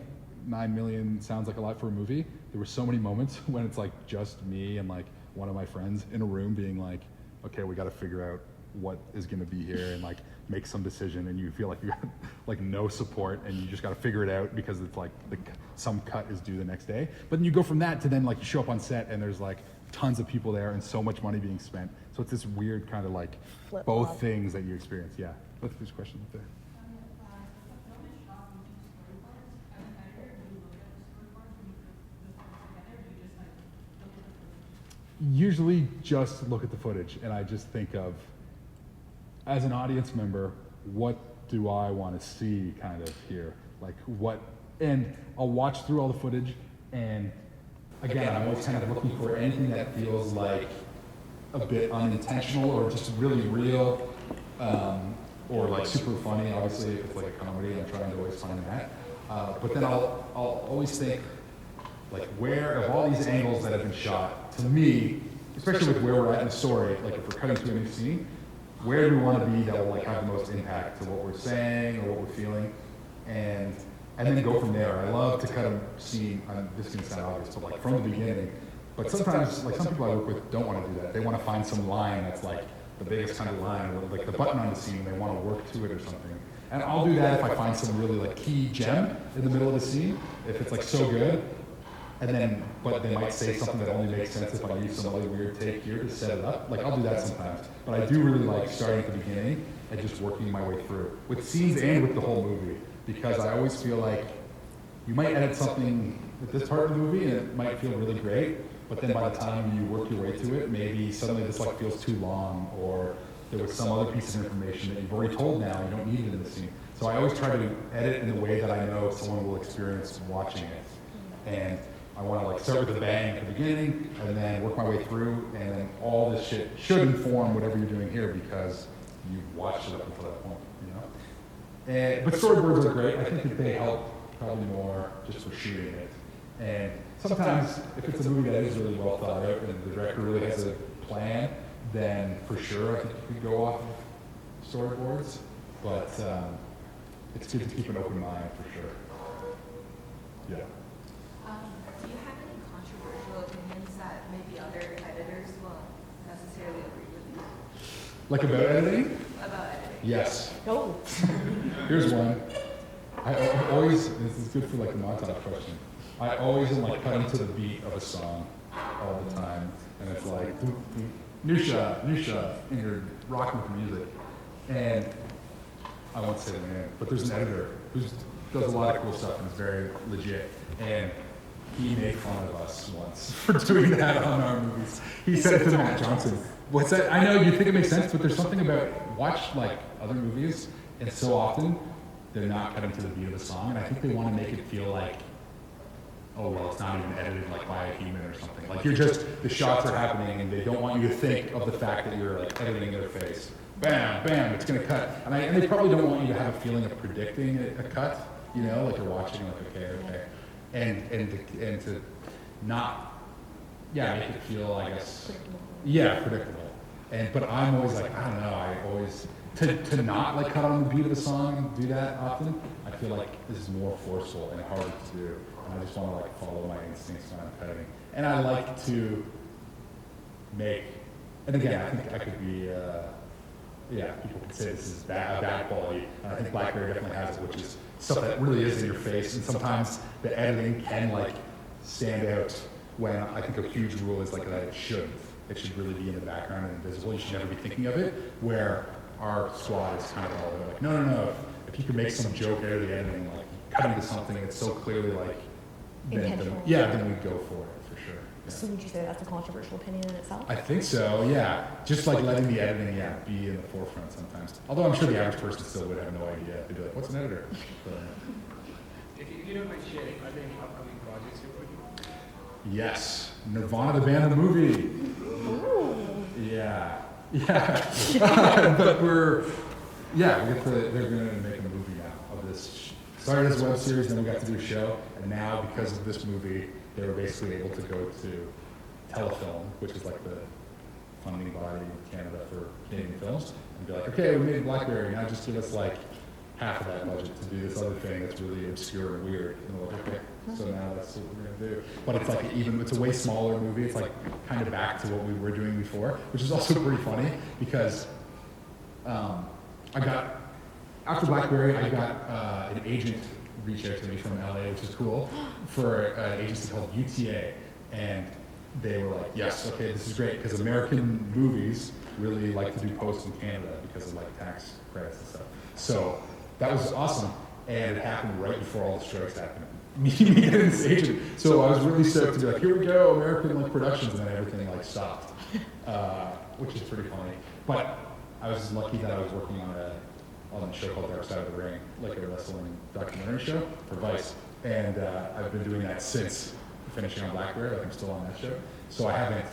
9 million sounds like a lot for a movie. There were so many moments when it's like just me and like one of my friends in a room being like, okay, we got to figure out what is going to be here and like make some decision, and you feel like you got like no support and you just got to figure it out because it's like some cut is due the next day. But then you go from that to then like you show up on set and there's like tons of people there and so much money being spent. So it's this weird kind of like Flip-flop. both things that you experience. Yeah. Let's do this question up there. Usually just look at the footage, and I just think of, as an audience member, what do I want to see kind of here? Like what, and I'll watch through all the footage, and again, I'm always kind of looking for anything that feels like a bit unintentional or just really real, or like super funny. Obviously, if it's like a comedy, I'm trying to always find that. But then I'll always think, like, where of all these angles that have been shot, to me, especially with where we're at in the story, like if we're cutting to a new scene, where do we want to be that will like have the most impact to what we're saying or what we're feeling, and then go from there. I love to cut a scene, this is going to sound obvious, but like from the beginning, but sometimes, like some people I work with don't want to do that. They want to find some line that's like the biggest kind of line, or like the button on the scene, they want to work to it or something. And I'll do that if I find some really like key gem in the middle of the scene, if it's like so good. And then, but they might say something that only makes sense if I use some other weird take here to set it up. Like, I'll do that sometimes. But I do really like starting at the beginning and just working my way through. With scenes and with the whole movie. Because I always feel like you might edit something at this part of the movie and it might feel really great, but then by the time you work your way to it, maybe suddenly this like feels too long, or there was some other piece of information that you've already told now, you don't need it in the scene. So I always try to edit in the way that I know someone will experience watching it. And I want to like start with a bang at the beginning and then work my way through, and then all this shit should inform whatever you're doing here because you've watched it up until that point, you know? But storyboards are great. I think that they help probably more just for shooting it. And sometimes if it's a movie that is really well thought out and the director really has a plan, then for sure I think you could go off of storyboards. But it's good to keep an open mind for sure. Yeah. Do you have any the other editors won't necessarily agree with you Like about editing? about editing. Yes. Oh. Here's one. I always, this is good for like a montage question. I always am like cutting to the beat of a song all the time. And it's like, new shot, and you're rocking with the music. And I won't say the name, but there's an editor who does a lot of cool stuff and is very legit. And he made fun of us once for doing that on our movies. He said it to Matt Johnson. What's that? I know you think it makes sense, but there's something about watch like other movies, and so often they're not cutting to the beat of the song, and I think they want to make it feel like, oh well, it's not even edited like by a human or something. Like you're just the shots are happening, and they don't want you to think of the fact that you're like editing their face. Bam, bam, it's gonna cut, and they probably don't want you to have a feeling of predicting a cut. You know, like you're watching, like okay, and to not, make it feel, I guess, predictable. But I'm always like, I don't know, I always, to not like cut on the beat of a song and do that often, I feel like this is more forceful and harder to do. And I just want to like follow my instincts when I'm cutting. And I like to make, and again, I think I could be, people could say this is bad quality. And I think Blackberry definitely has it, which is stuff that really is in your face. And sometimes the editing can like stand out when I think a huge rule is like that it shouldn't. It should really be in the background and invisible. You should never be thinking of it. Where our squad is kind of all about like, no. If you could make some joke out of the editing, like cutting to something that's so clearly like, then we'd go for it for sure. Yeah. So would you say that's a controversial opinion in itself? I think so. Yeah, just like letting the editing, be in the forefront sometimes. Although I'm sure the average person still would have no idea. They'd be like, "What's an editor?" If you don't mind sharing, are there any upcoming projects you're working on? Yes, Nirvana the band, the movie. Ooh. Yeah. But they're going to make a movie now of this. Started as a web series, then we got to do a show, and now because of this movie, they were basically able to go to Telefilm, which is like the funding body in Canada for Canadian films, and be like, okay, we made Blackberry, now just give us like half of that budget to do this other thing that's really obscure and weird. And we're like, okay, so now that's what we're gonna do. But it's like it's a way smaller movie. It's like kind of back to what we were doing before, which is also pretty funny because after Blackberry, I got an agent reach out to me from LA, which is cool, for an agency called UTA. And they were like, yes, okay, this is great, because American movies really like to do posts in Canada because of like tax credits and stuff. So that was awesome, and it happened right before all the strikes happened. Me getting this agent. So I was really stoked to be like, here we go, American like productions, and then everything like stopped, which is pretty funny. But I was lucky that I was working on a show called Dark Side of the Ring, like a wrestling documentary show for Vice, and I've been doing that since finishing on Blackberry. Like I'm still on that show, so I haven't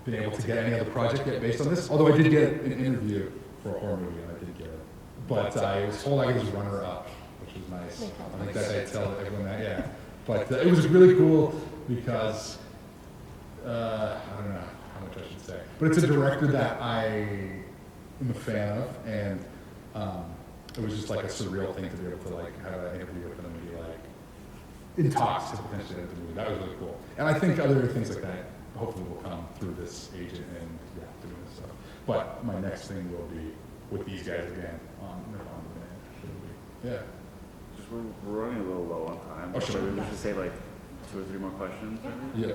been able to get any other project yet based on this. Although I did get an interview for a horror movie, and I did get it. But I was told I was runner-up, which was nice. I think that I tell everyone that, yeah. But it was really cool because I don't know how much I should say, but it's a director that I am a fan of, and it was just like a surreal thing to be able to like have an interview with them and be like in talks to potentially edit the movie. That was really cool. And I think other things like that hopefully will come through this agent and doing this stuff. But my next thing will be with these guys again on the band. Yeah. Just we're running a little low on time. Oh, sure. Maybe we should say like 2 or 3 more questions. Yeah.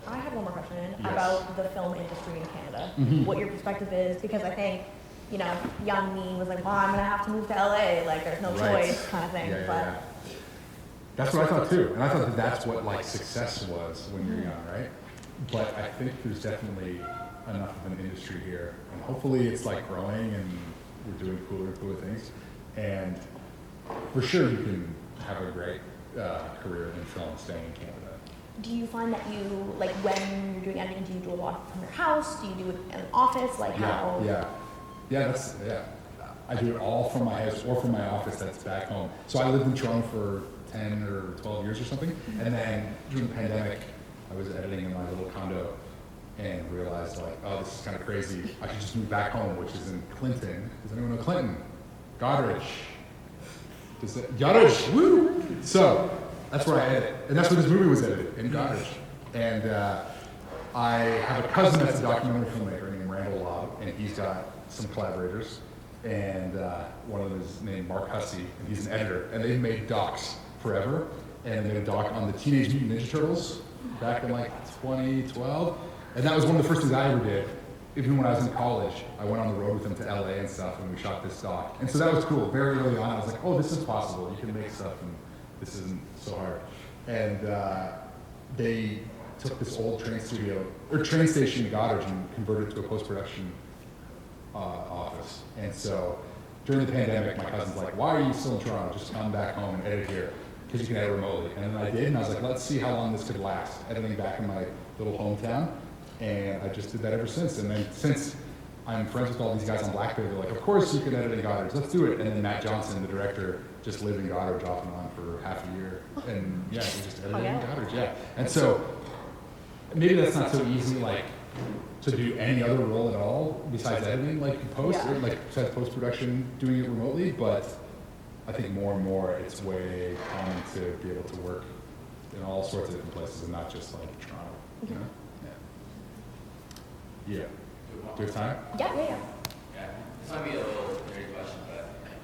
I have one more question Yes. about the film industry in Canada. What your perspective is, because I think, young me was like, well, I'm going to have to move to LA, like there's no choice kind of thing. But That's what I thought too. And I thought that's what like success was when you're young, right? But I think there's definitely enough of an industry here. And hopefully it's like growing and we're doing cooler things. And for sure you can have a great career in film staying in Canada. do you find that you, like when you're doing editing, do you do a lot from your house? Do you do it in an office? Like how? Yeah, I do it all from my house or from my office that's back home. So I lived in Toronto for 10 or 12 years or something. And then during the pandemic, I was editing in my little condo and realized like, oh, this is kind of crazy. I should just move back home, which is in Clinton. Does anyone know Clinton? Goderich. Goderich, woo! So that's where I edit. And that's where this movie was edited, in Goderich. And I have a cousin that's a documentary filmmaker named Randall Lobb, and he's got some collaborators, and one of them is named Mark Hussey, and he's an editor, and they've made docs forever, and they made a doc on the Teenage Mutant Ninja Turtles back in like 2012, and that was one of the first things I ever did. Even when I was in college, I went on the road with them to LA and stuff, and we shot this doc. And so that was cool. Very early on, I was like, oh, this is possible. You can make stuff, and this isn't so hard. And they took this old train station in Goddard and converted it to a post-production office. And so during the pandemic, my cousin's like, why are you still in Toronto? Just come back home and edit here, because you can edit remotely. And then I did, and I was like, let's see how long this could last, editing back in my little hometown. And I just did that ever since. And then since I'm friends with all these guys on Blackberry, they're like, of course you can edit in Goddard, let's do it. And then Matt Johnson, the director, just lived in Goddard off and on for half a year. And yeah, we just edited in Goddard, yeah. And so maybe that's not so easy, like, to do any other role at all besides editing, like post, or like besides post-production, doing it remotely. But I think more and more it's way common to be able to work in all sorts of different places and not just like Toronto, you know? Yeah. Do we have time? Yeah. Yeah. This might be a little dirty question, but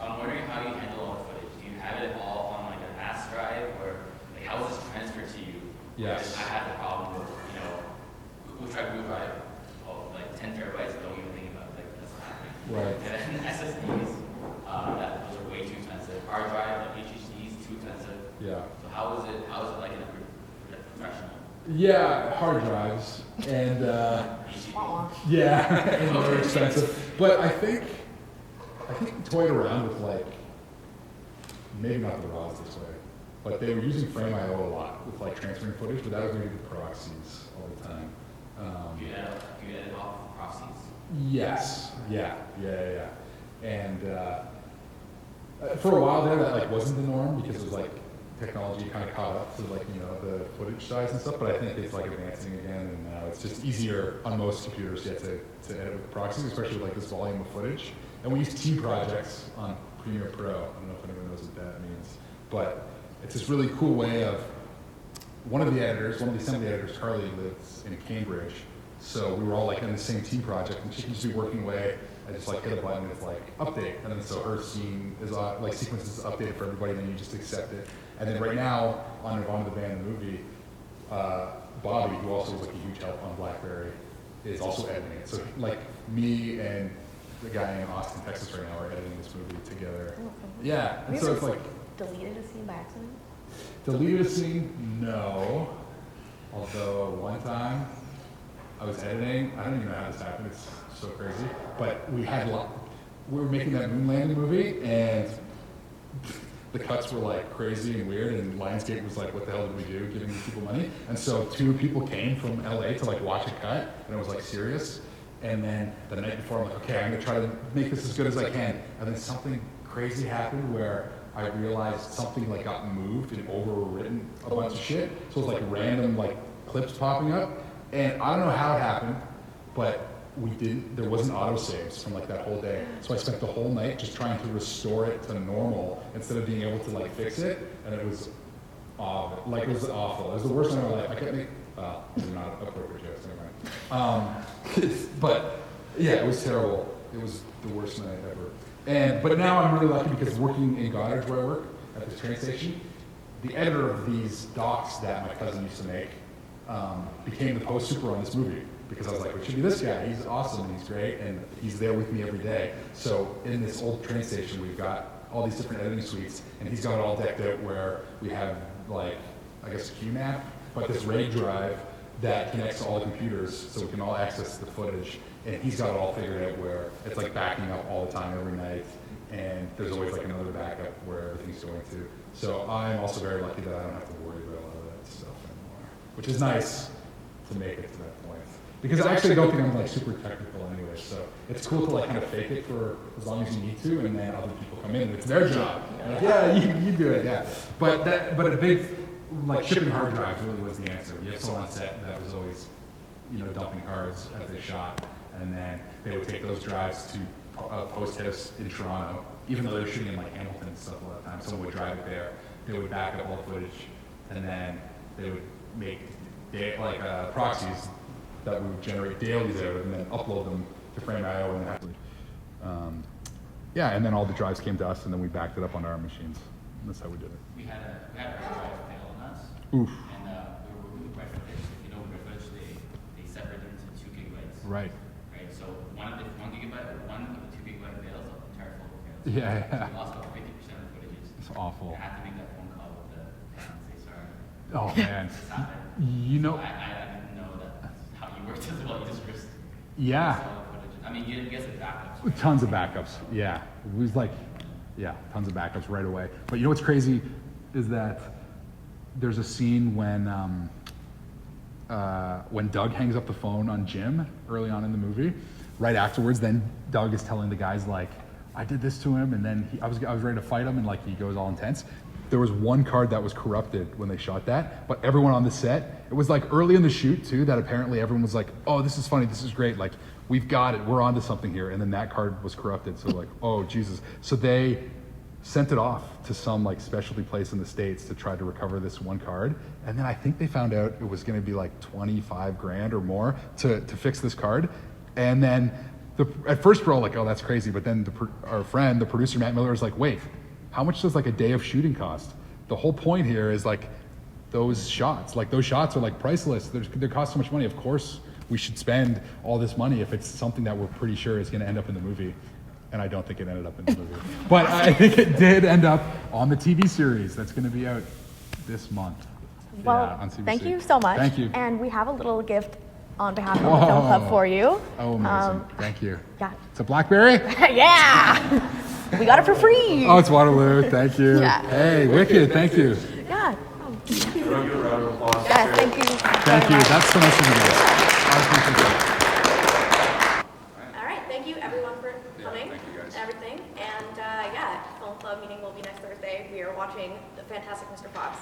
I'm wondering how you handle all the footage. Do you have it all on like a NAS drive, or like how is this transferred to you? Yes. I had the problem with, Google Drive, like 10 terabytes, I don't even think about it, like that's not happening. Right. And then SSDs, those are way too expensive. Hard drive, like HDDs, too expensive. Yeah. So how is it like in a professional? Yeah, hard drives, and yeah, and they're expensive. But I think we toyed around with like, maybe not the RAWs this way, but they were using Frame.io a lot with like transferring footage, but that was maybe the proxies all the time. Do you edit off proxies? Yes, yeah. And for a while there, that like wasn't the norm because it was like, technology kind of caught up to like, the footage size and stuff, but I think it's like advancing again, and now it's just easier on most computers yet to edit with proxies, especially with like this volume of footage. And we use team projects on Premiere Pro. I don't know if anyone knows what that means, but it's this really cool way of, one of the assembly editors, Carly, lives in Cambridge, so we were all like in the same team project, and she can just be working away. I just like hit a button, it's like update, and then so her scene is like sequence is updated for everybody, and then you just accept it. And then right now on Nirvana the Band, the movie, Bobby, who also was like a huge help on Blackberry, is also editing it. So like me and the guy in Austin, Texas right now are editing this movie together. Yeah, and so it's like deleted a scene by accident? Deleted a scene? No. Although one time I was editing, I don't even know how this happened, it's so crazy, but we were making that moon landing movie, and the cuts were like crazy and weird, and Lionsgate was like, what the hell did we do, giving these people money? And so 2 people came from LA to like watch a cut, and it was like serious. And then the night before, I'm like, okay, I'm gonna try to make this as good as I can. And then something crazy happened where I realized something like got moved and overwritten a bunch of shit. So it was like random like clips popping up. And I don't know how it happened, but there wasn't autosaves from like that whole day. So I spent the whole night just trying to restore it to normal instead of being able to like fix it. And it was awful. Like it was awful. It was the worst night of my life. I kept making, these are not appropriate jokes, never mind. But yeah, it was terrible. It was the worst night ever. But now I'm really lucky because working in Goddard where I work at this train station, the editor of these docs that my cousin used to make became the post super on this movie. Because I was like, it should be this guy. He's awesome and he's great and he's there with me every day. So in this old train station, we've got all these different editing suites, and he's got it all decked out where we have like, I guess QnA, but this RAID drive that connects to all the computers so we can all access the footage. And he's got it all figured out where it's like backing up all the time every night, and there's always like another backup where everything's going to. So I'm also very lucky that I don't have to worry about a lot of that stuff anymore, which is nice to make it to that point. Because I actually don't think I'm like super technical anyway, so it's cool to like kind of fake it for as long as you need to, and then other people come in and it's their job. Like, yeah, you do it, yeah. But a big like shipping hard drives really was the answer. You have someone on set that was always, dumping cards as they shot, and then they would take those drives to post house in Toronto, even though they were shooting in like Hamilton and stuff all the time. Someone would drive it there, they would back up all the footage, and then they would make proxies that we would generate dailies out of and then upload them to Frame.io and actually. Yeah, and then all the drives came to us, and then we backed it up onto our machines. That's how we did it. We had a drive fail on us. Oof. And we were working with Redfish. If you know Redfish, they separate them into 2 gigabytes. Right. Right. So one of the 2 gigabyte fails, the entire folder fails. Yeah. So we lost about 50% of the footages. It's awful. I had to make that phone call with the and say sorry. Oh man. This happened. You know. So I didn't know that's how you worked as well. You just risked. Yeah. All the footage. I mean, you guys have backups. Right? Tons of backups. Yeah. It was like, yeah, tons of backups right away. But you know what's crazy is that there's a scene when Doug hangs up the phone on Jim early on in the movie. Right afterwards, then Doug is telling the guys like, I did this to him, and then I was ready to fight him, and like he goes all intense. There was one card that was corrupted when they shot that, but everyone on the set, it was like early in the shoot too, that apparently everyone was like, oh, this is funny, this is great, like we've got it, we're onto something here, and then that card was corrupted, so like, oh Jesus. So they sent it off to some like specialty place in the States to try to recover this one card, and then I think they found out it was gonna be like 25 grand or more to fix this card, and then at first we're all like, oh, that's crazy, but then our friend, the producer Matt Miller, was like, wait, how much does like a day of shooting cost? The whole point here is like those shots are like priceless. They cost so much money. Of course, we should spend all this money if it's something that we're pretty sure is going to end up in the movie. And I don't think it ended up in the movie, but I think it did end up on the TV series that's going to be out this month. Well, on CBC. thank you so much. Thank you. And we have a little gift on behalf of the Film Club for you. Oh, amazing. Thank you. Yeah. It's a Blackberry? Yeah. We got it for free. Oh, it's Waterloo. Thank you. Yeah. Hey, wicked. Thank you. Yeah. Can I give a round of applause? Yes, thank you. Thank you. That's so nice of you guys. I appreciate it. All right. Thank you, everyone, for coming and everything. And yeah, Film Club meeting will be next Thursday. We are watching The Fantastic Mr. Fox.